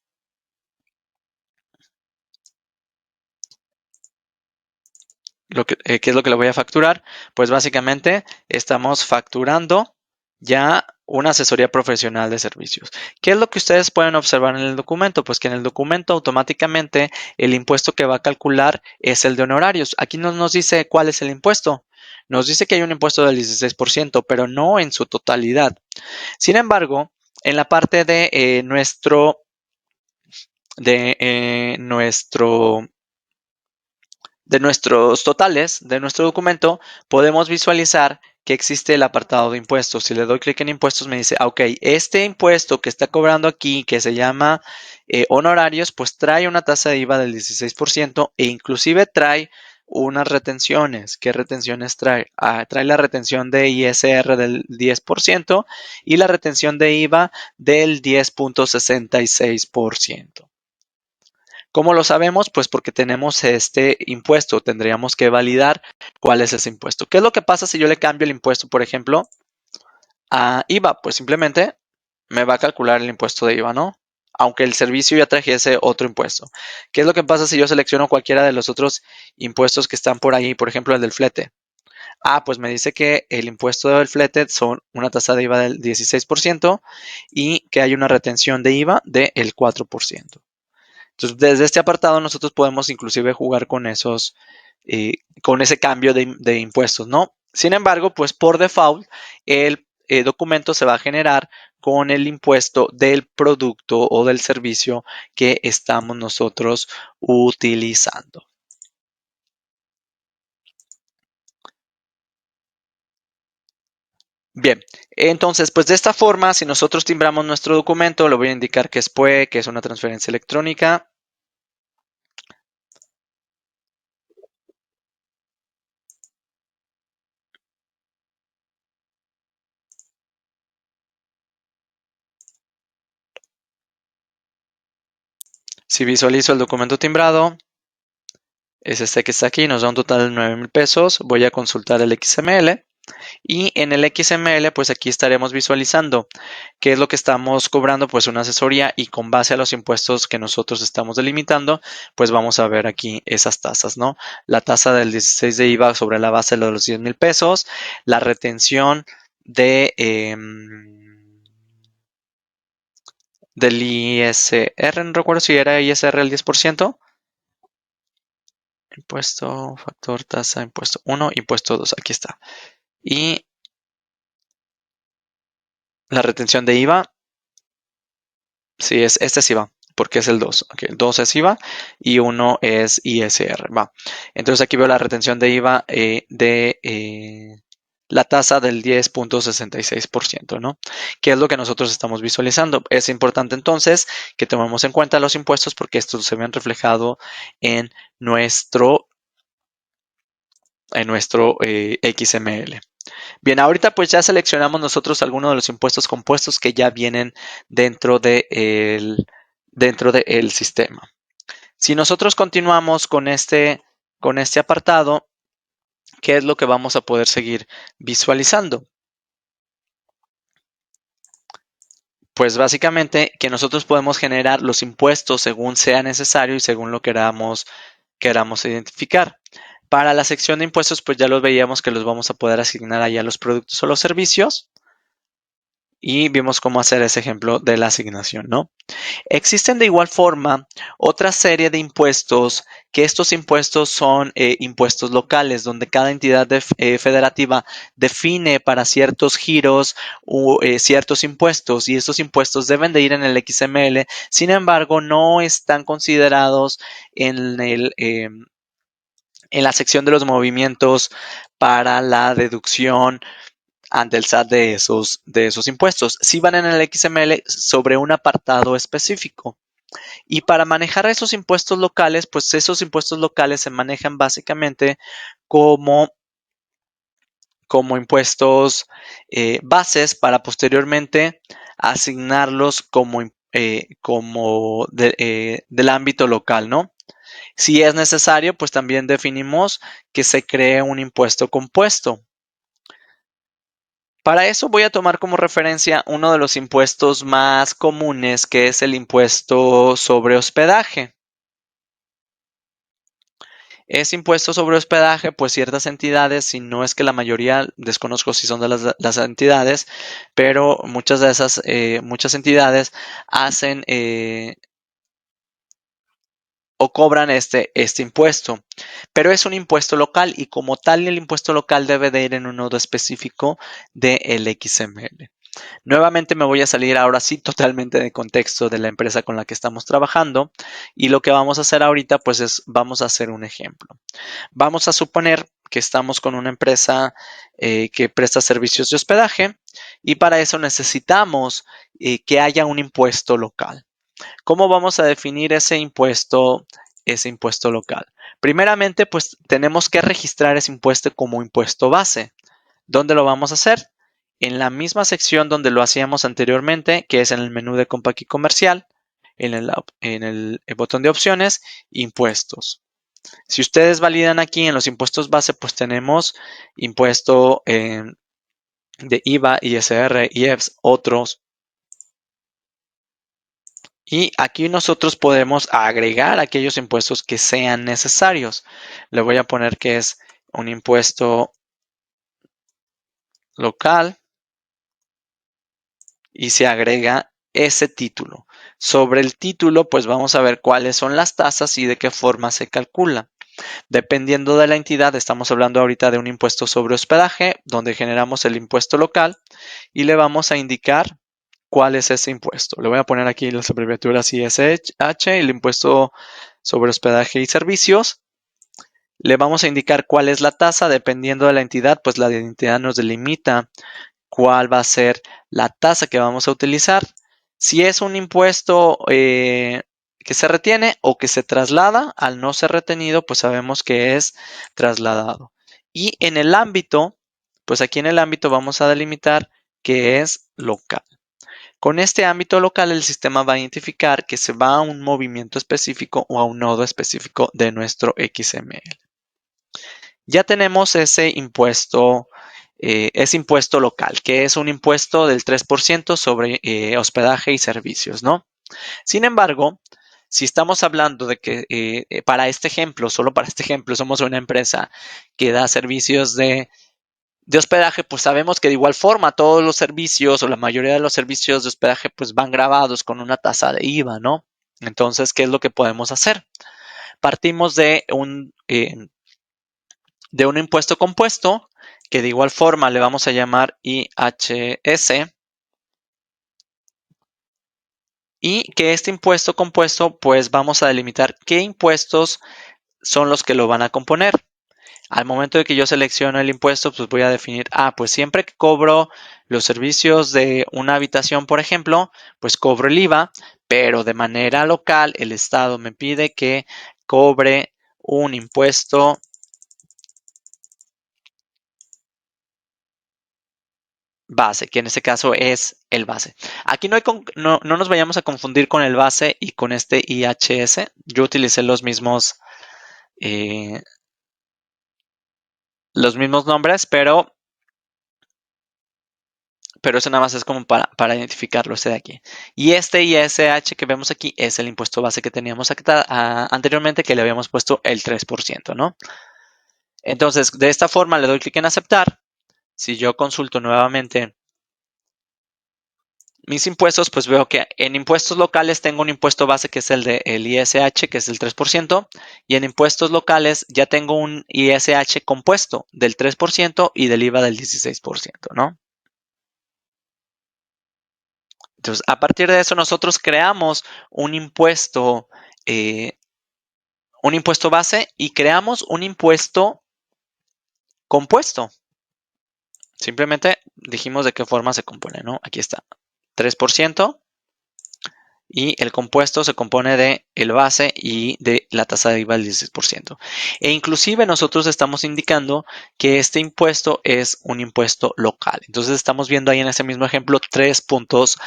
¿Qué es lo que le voy a facturar? Pues básicamente estamos facturando ya una asesoría profesional de servicios. ¿Qué es lo que ustedes pueden observar en el documento? Pues que en el documento automáticamente el impuesto que va a calcular es el de honorarios. Aquí no nos dice cuál es el impuesto. Nos dice que hay un impuesto del 16%, pero no en su totalidad. Sin embargo, en la parte de nuestros totales de nuestro documento, podemos visualizar que existe el apartado de impuestos. Si le doy clic en impuestos, me dice, ok, este impuesto que está cobrando aquí, que se llama honorarios, pues trae una tasa de IVA del 16% e inclusive trae unas retenciones. ¿Qué retenciones trae? Trae la retención de ISR del 10% y la retención de IVA del 10.66%. ¿Cómo lo sabemos? Pues porque tenemos este impuesto. Tendríamos que validar cuál es ese impuesto. ¿Qué es lo que pasa si yo le cambio el impuesto, por ejemplo, a IVA? Pues simplemente me va a calcular el impuesto de IVA, ¿no? Aunque el servicio ya trajese otro impuesto. ¿Qué es lo que pasa si yo selecciono cualquiera de los otros impuestos que están por ahí? Por ejemplo, el del flete. Pues me dice que el impuesto del flete son una tasa de IVA del 16% y que hay una retención de IVA del 4%. Entonces, desde este apartado nosotros podemos inclusive jugar con con ese cambio de impuestos, ¿no? Sin embargo, pues por default, el documento se va a generar con el impuesto del producto o del servicio que estamos nosotros utilizando. Bien, entonces, pues de esta forma, si nosotros timbramos nuestro documento, le voy a indicar que es PUE, que es una transferencia electrónica. Si visualizo el documento timbrado, es este que está aquí, nos da un total de 9,000 pesos. Voy a consultar el XML y en el XML, pues aquí estaremos visualizando qué es lo que estamos cobrando, pues una asesoría y con base a los impuestos que nosotros estamos delimitando, pues vamos a ver aquí esas tasas, ¿no? La tasa del 16 de IVA sobre la base de los 10,000 pesos, la retención del ISR, no recuerdo si era ISR el 10%. Impuesto, factor, tasa, impuesto 1, impuesto 2, aquí está. Y la retención de IVA, sí, este es IVA, porque es el 2. Okay, el 2 es IVA y 1 es ISR. Va. Entonces aquí veo la retención de IVA la tasa del 10,66%, ¿no? ¿Qué es lo que nosotros estamos visualizando? Es importante entonces que tomemos en cuenta los impuestos porque estos se ven reflejados en nuestro, XML. Bien, ahorita pues ya seleccionamos nosotros algunos de los impuestos compuestos que ya vienen dentro dentro del sistema. Si nosotros continuamos con este apartado, ¿qué es lo que vamos a poder seguir visualizando? Pues básicamente que nosotros podemos generar los impuestos según sea necesario y según lo queramos identificar. Para la sección de impuestos, pues ya los veíamos que los vamos a poder asignar allá a los productos o los servicios. Y vimos cómo hacer ese ejemplo de la asignación, ¿no? Existen de igual forma otra serie de impuestos, que estos impuestos son impuestos locales, donde cada entidad federativa define para ciertos giros ciertos impuestos y estos impuestos deben de ir en el XML, sin embargo, no están considerados en en la sección de los movimientos para la deducción ante el SAT de esos impuestos. Si van en el XML sobre un apartado específico. Y para manejar esos impuestos locales, pues esos impuestos locales se manejan básicamente como, como impuestos bases para posteriormente asignarlos del ámbito local, ¿no? Si es necesario, pues también definimos que se cree un impuesto compuesto. Para eso voy a tomar como referencia uno de los impuestos más comunes, que es el impuesto sobre hospedaje. Ese impuesto sobre hospedaje, pues ciertas entidades, si no es que la mayoría, desconozco si son de las entidades, pero muchas entidades hacen o cobran este impuesto. Pero es un impuesto local y como tal el impuesto local debe de ir en un nodo específico del XML. Nuevamente me voy a salir ahora sí totalmente de contexto de la empresa con la que estamos trabajando y lo que vamos a hacer ahorita pues vamos a hacer un ejemplo. Vamos a suponer que estamos con una empresa que presta servicios de hospedaje y para eso necesitamos que haya un impuesto local. ¿Cómo vamos a definir ese impuesto local? Primeramente, pues tenemos que registrar ese impuesto como impuesto base. ¿Dónde lo vamos a hacer? En la misma sección donde lo hacíamos anteriormente, que es en el menú de Compact y Comercial, en el botón de opciones, impuestos. Si ustedes validan aquí en los impuestos base, pues tenemos impuesto de IVA, ISR, IEPS, otros. Y aquí nosotros podemos agregar aquellos impuestos que sean necesarios. Le voy a poner que es un impuesto local y se agrega ese título. Sobre el título, pues vamos a ver cuáles son las tasas y de qué forma se calcula. Dependiendo de la entidad, estamos hablando ahorita de un impuesto sobre hospedaje, donde generamos el impuesto local y le vamos a indicar cuál es ese impuesto. Le voy a poner aquí las abreviaturas ISH, el impuesto sobre hospedaje y servicios. Le vamos a indicar cuál es la tasa, dependiendo de la entidad, pues la entidad nos delimita cuál va a ser la tasa que vamos a utilizar. Si es un impuesto que se retiene o que se traslada, al no ser retenido, pues sabemos que es trasladado. Y en el ámbito, pues aquí en el ámbito vamos a delimitar que es local. Con este ámbito local, el sistema va a identificar que se va a un movimiento específico o a un nodo específico de nuestro XML. Ya tenemos ese impuesto local, que es un impuesto del 3% sobre hospedaje y servicios, ¿no? Sin embargo, si estamos hablando de que para este ejemplo, solo para este ejemplo, somos una empresa que da servicios de hospedaje, pues sabemos que de igual forma todos los servicios o la mayoría de los servicios de hospedaje pues van grabados con una tasa de IVA, ¿no? Entonces, ¿qué es lo que podemos hacer? Partimos de un impuesto compuesto, que de igual forma le vamos a llamar IHS, y que este impuesto compuesto, pues vamos a delimitar qué impuestos son los que lo van a componer. Al momento de que yo selecciono el impuesto, pues voy a definir, pues siempre que cobro los servicios de una habitación, por ejemplo, pues cobro el IVA, pero de manera local el Estado me pide que cobre un impuesto base, que en este caso es el base. Aquí no nos vayamos a confundir con el base y con este IHS. Yo utilicé eh, los mismos nombres, pero eso nada más es como para identificarlo este de aquí. Y este ISH que vemos aquí es el impuesto base que teníamos anteriormente, que le habíamos puesto el 3%, ¿no? Entonces, de esta forma le doy clic en aceptar. Si yo consulto nuevamente mis impuestos, pues veo que en impuestos locales tengo un impuesto base que es el de el ISH, que es el 3%, y en impuestos locales ya tengo un ISH compuesto del 3% y del IVA del 16%, ¿no? Entonces, a partir de eso, nosotros creamos eh, un impuesto base y creamos un impuesto compuesto. Simplemente dijimos de qué forma se compone, ¿no? Aquí está, 3%. Y el compuesto se compone de el base y de la tasa de IVA del 16%. E inclusive nosotros estamos indicando que este impuesto es un impuesto local. Entonces estamos viendo ahí en ese mismo ejemplo 3 puntos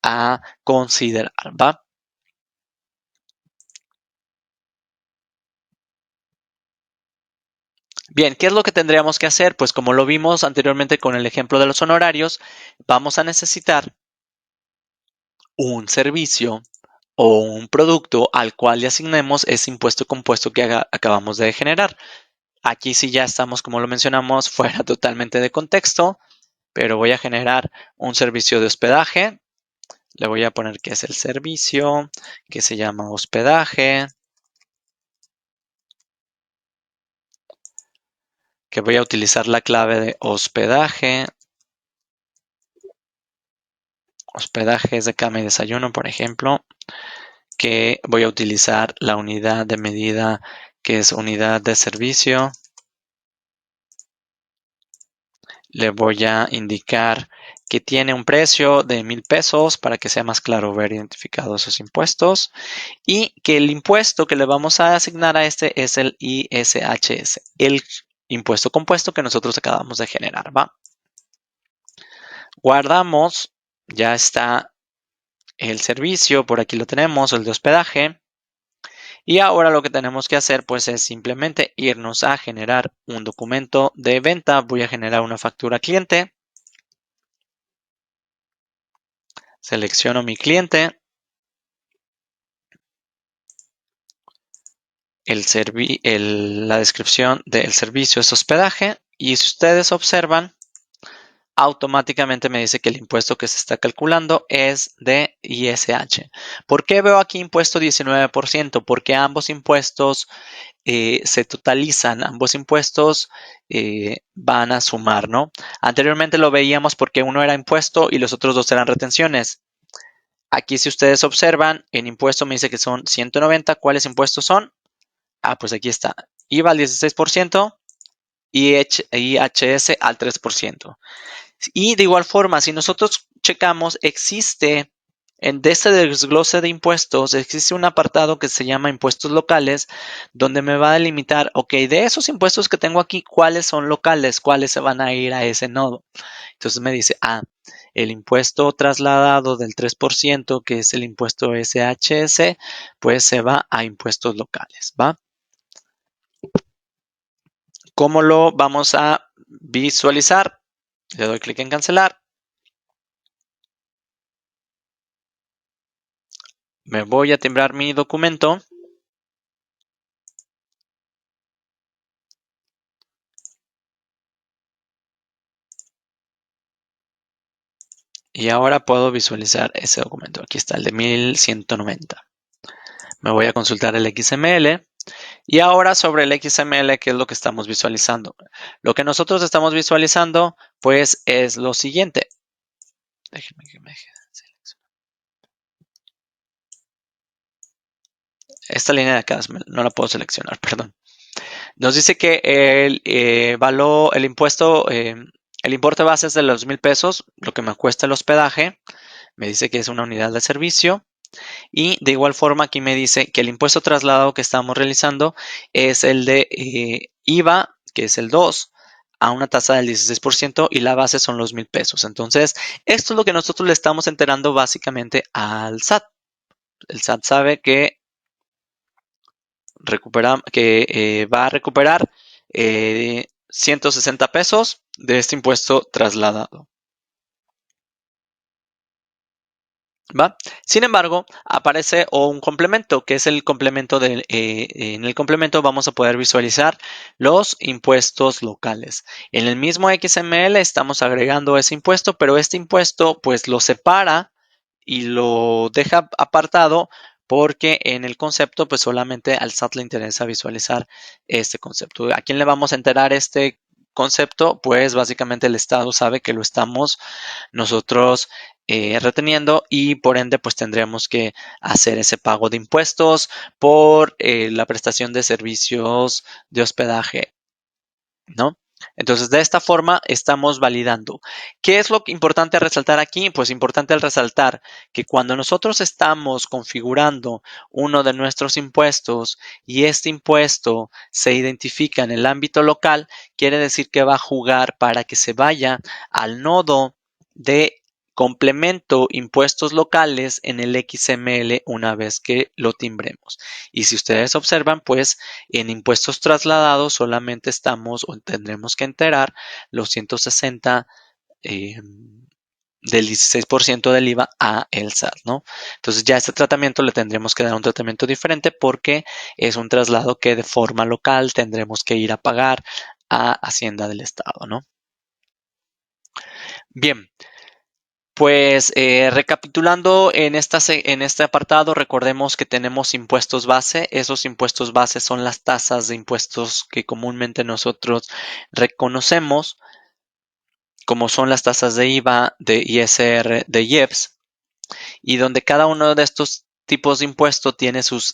a considerar, ¿va? Bien, ¿qué es lo que tendríamos que hacer? Pues como lo vimos anteriormente con el ejemplo de los honorarios, vamos a necesitar un servicio o un producto al cual le asignemos ese impuesto compuesto que acabamos de generar. Aquí sí ya estamos, como lo mencionamos, fuera totalmente de contexto, pero voy a generar un servicio de hospedaje. Le voy a poner que es el servicio, que se llama hospedaje, que voy a utilizar la clave de hospedaje. Hospedaje es de cama y desayuno, por ejemplo, que voy a utilizar la unidad de medida que es unidad de servicio. Le voy a indicar que tiene un precio de 1,000 pesos para que sea más claro ver identificados esos impuestos y que el impuesto que le vamos a asignar a este es el ISHS, el impuesto compuesto que nosotros acabamos de generar, ¿va? Guardamos, ya está el servicio, por aquí lo tenemos, el de hospedaje. Y ahora lo que tenemos que hacer pues es simplemente irnos a generar un documento de venta. Voy a generar una factura cliente. Selecciono mi cliente. La descripción del servicio es hospedaje. Y si ustedes observan, automáticamente me dice que el impuesto que se está calculando es de ISH. ¿Por qué veo aquí impuesto 19%? Porque ambos impuestos se totalizan, ambos impuestos van a sumar, ¿no? Anteriormente lo veíamos porque uno era impuesto y los otros dos eran retenciones. Aquí si ustedes observan, en impuesto me dice que son 190. ¿Cuáles impuestos son? Ah, pues aquí está. IVA al 16%, IHS al 3%. Y de igual forma, si nosotros checamos, existe de este desglose de impuestos, existe un apartado que se llama impuestos locales, donde me va a delimitar, ok, de esos impuestos que tengo aquí, ¿cuáles son locales? ¿Cuáles se van a ir a ese nodo? Entonces me dice, el impuesto trasladado del 3%, que es el impuesto SHS, pues se va a impuestos locales, ¿va? ¿Cómo lo vamos a visualizar? Le doy clic en cancelar. Me voy a timbrar mi documento. Y ahora puedo visualizar ese documento. Aquí está el de 1190. Me voy a consultar el XML. Y ahora sobre el XML, ¿qué es lo que estamos visualizando? Lo que nosotros estamos visualizando, pues, es lo siguiente. Déjenme que me seleccione. Esta línea de acá no la puedo seleccionar, perdón. Nos dice que el impuesto, el importe base es de los 1,000 pesos, lo que me cuesta el hospedaje. Me dice que es una unidad de servicio. Y de igual forma aquí me dice que el impuesto trasladado que estamos realizando es el de IVA, que es el 2, a una tasa del 16% y la base son los 1,000 pesos. Entonces, esto es lo que nosotros le estamos enterando básicamente al SAT. El SAT sabe que, va a recuperar 160 pesos de este impuesto trasladado. ¿Va? Sin embargo, aparece un complemento, que es el complemento en el complemento vamos a poder visualizar los impuestos locales. En el mismo XML estamos agregando ese impuesto, pero este impuesto pues lo separa y lo deja apartado porque en el concepto pues solamente al SAT le interesa visualizar este concepto. ¿A quién le vamos a enterar este concepto? Pues básicamente el Estado sabe que lo estamos nosotros reteniendo y por ende pues tendríamos que hacer ese pago de impuestos por la prestación de servicios de hospedaje, ¿no? Entonces, de esta forma estamos validando. ¿Qué es lo importante a resaltar aquí? Pues importante al resaltar que cuando nosotros estamos configurando uno de nuestros impuestos y este impuesto se identifica en el ámbito local, quiere decir que va a jugar para que se vaya al nodo de complemento impuestos locales en el XML una vez que lo timbremos. Y si ustedes observan, pues en impuestos trasladados solamente estamos o tendremos que enterar los 160 del 16% del IVA a el SAT, ¿no? Entonces ya este tratamiento le tendremos que dar un tratamiento diferente porque es un traslado que de forma local tendremos que ir a pagar a Hacienda del Estado, ¿no? Bien, pues recapitulando en este apartado, recordemos que tenemos impuestos base. Esos impuestos base son las tasas de impuestos que comúnmente nosotros reconocemos, como son las tasas de IVA, de ISR, de IEPS, y donde cada uno de estos tipos de impuestos tiene sus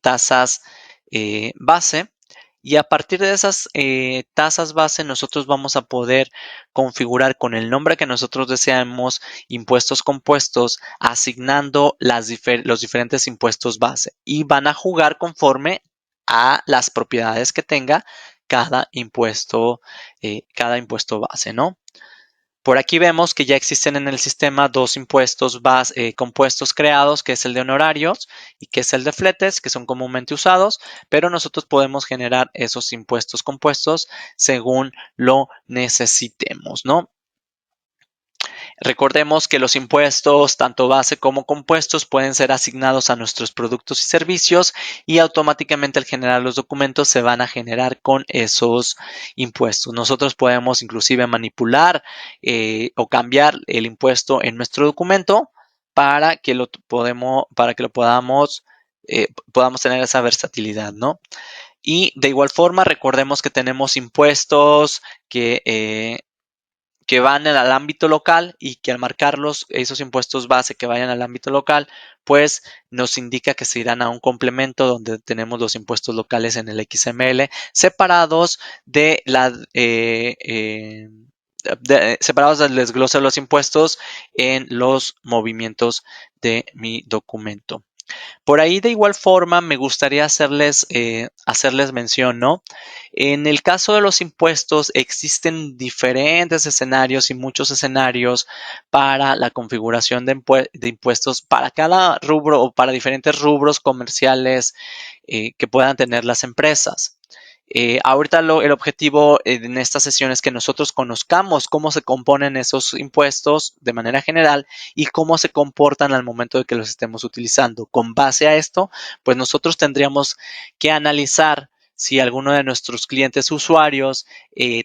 tasas base. Y a partir de esas tasas base, nosotros vamos a poder configurar con el nombre que nosotros deseamos impuestos compuestos, asignando los diferentes impuestos base. Y van a jugar conforme a las propiedades que tenga cada impuesto base, ¿no? Por aquí vemos que ya existen en el sistema dos impuestos compuestos creados, que es el de honorarios y que es el de fletes, que son comúnmente usados, pero nosotros podemos generar esos impuestos compuestos según lo necesitemos, ¿no? Recordemos que los impuestos, tanto base como compuestos, pueden ser asignados a nuestros productos y servicios y automáticamente al generar los documentos se van a generar con esos impuestos. Nosotros podemos inclusive manipular o cambiar el impuesto en nuestro documento para que podamos tener esa versatilidad, ¿no? Y de igual forma, recordemos que tenemos impuestos que van al ámbito local y que al marcarlos, esos impuestos base que vayan al ámbito local, pues nos indica que se irán a un complemento donde tenemos los impuestos locales en el XML separados separados del desglose de los impuestos en los movimientos de mi documento. Por ahí de igual forma me gustaría hacerles mención, ¿no? En el caso de los impuestos existen diferentes escenarios y muchos escenarios para la configuración de impuestos para cada rubro o para diferentes rubros comerciales que puedan tener las empresas. Ahorita el objetivo en esta sesión es que nosotros conozcamos cómo se componen esos impuestos de manera general y cómo se comportan al momento de que los estemos utilizando. Con base a esto, pues nosotros tendríamos que analizar si alguno de nuestros clientes usuarios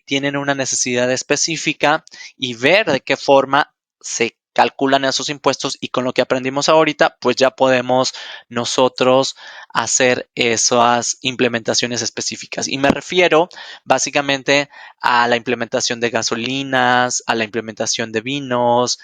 tienen una necesidad específica y ver de qué forma se calculan esos impuestos y con lo que aprendimos ahorita, pues ya podemos nosotros hacer esas implementaciones específicas. Y me refiero básicamente a la implementación de gasolinas, a la implementación de vinos,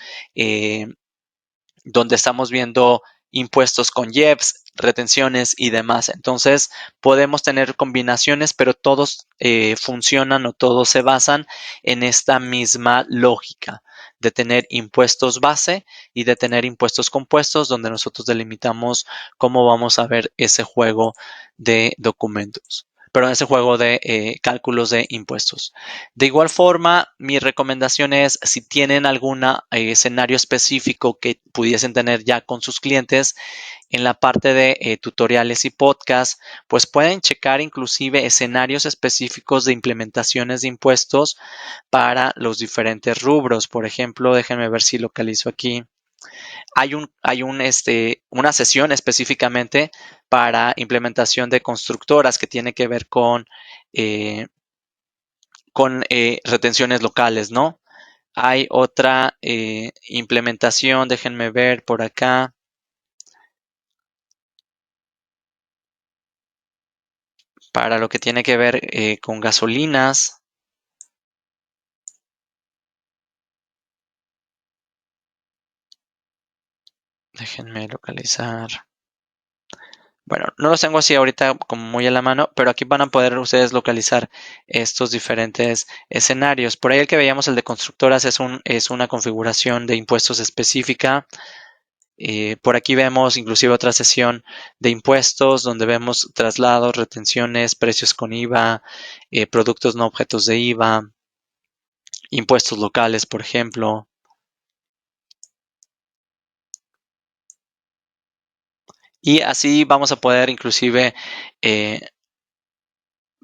donde estamos viendo impuestos con IEPS, retenciones y demás. Entonces, podemos tener combinaciones, pero todos funcionan o todos se basan en esta misma lógica de tener impuestos base y de tener impuestos compuestos, donde nosotros delimitamos cómo vamos a ver ese juego de documentos. Pero ese juego de cálculos de impuestos. De igual forma, mi recomendación es si tienen algún escenario específico que pudiesen tener ya con sus clientes en la parte de tutoriales y podcast, pues pueden checar inclusive escenarios específicos de implementaciones de impuestos para los diferentes rubros. Por ejemplo, déjenme ver si localizo aquí. Una sesión específicamente para implementación de constructoras que tiene que ver con retenciones locales, ¿no? Hay otra implementación, déjenme ver por acá, para lo que tiene que ver con gasolinas. Déjenme localizar. Bueno, no los tengo así ahorita como muy a la mano, pero aquí van a poder ustedes localizar estos diferentes escenarios. Por ahí el que veíamos, el de constructoras, es una configuración de impuestos específica. Por aquí vemos inclusive otra sesión de impuestos donde vemos traslados, retenciones, precios con IVA, productos no objetos de IVA, impuestos locales, por ejemplo. Y así vamos a poder inclusive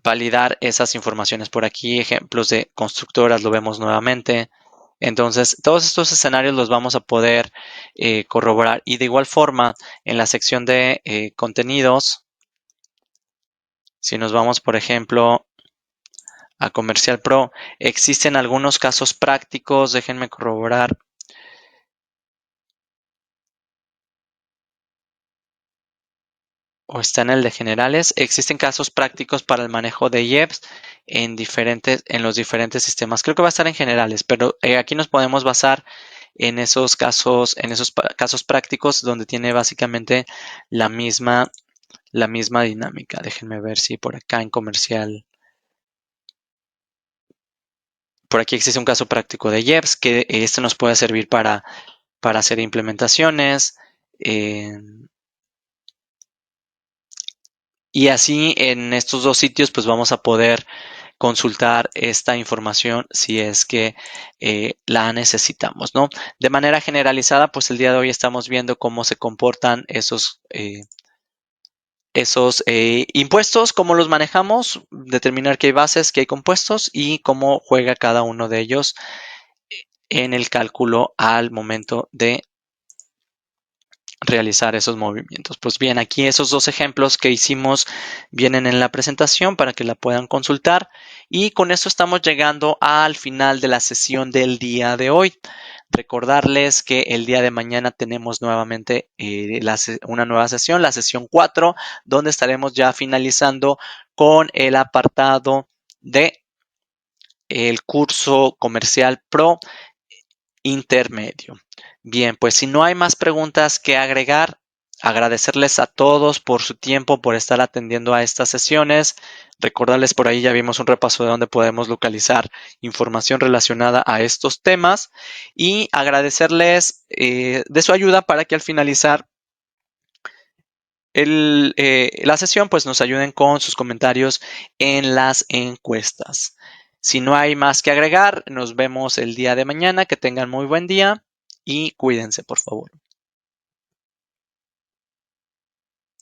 validar esas informaciones. Por aquí ejemplos de constructoras lo vemos nuevamente. Entonces, todos estos escenarios los vamos a poder corroborar. Y de igual forma, en la sección de contenidos, si nos vamos, por ejemplo, a Comercial Pro, existen algunos casos prácticos. Déjenme corroborar. O está en el de generales. Existen casos prácticos para el manejo de IEPS en los diferentes sistemas. Creo que va a estar en generales, pero aquí nos podemos basar en esos casos prácticos donde tiene básicamente la misma dinámica. Déjenme ver si por acá en comercial. Por aquí existe un caso práctico de IEPS que este nos puede servir para hacer implementaciones. Y así en estos dos sitios pues vamos a poder consultar esta información si es que la necesitamos, ¿no? De manera generalizada, pues el día de hoy estamos viendo cómo se comportan esos impuestos, cómo los manejamos, determinar que hay bases, que hay compuestos y cómo juega cada uno de ellos en el cálculo al momento de realizar esos movimientos. Pues bien, aquí esos dos ejemplos que hicimos vienen en la presentación para que la puedan consultar y con esto estamos llegando al final de la sesión del día de hoy. Recordarles que el día de mañana tenemos nuevamente una nueva sesión, la sesión 4, donde estaremos ya finalizando con el apartado de el curso comercial Pro intermedio. Bien, pues si no hay más preguntas que agregar, agradecerles a todos por su tiempo, por estar atendiendo a estas sesiones. Recordarles por ahí ya vimos un repaso de dónde podemos localizar información relacionada a estos temas y agradecerles de su ayuda para que al finalizar la sesión pues nos ayuden con sus comentarios en las encuestas. Si no hay más que agregar, nos vemos el día de mañana. Que tengan muy buen día y cuídense, por favor.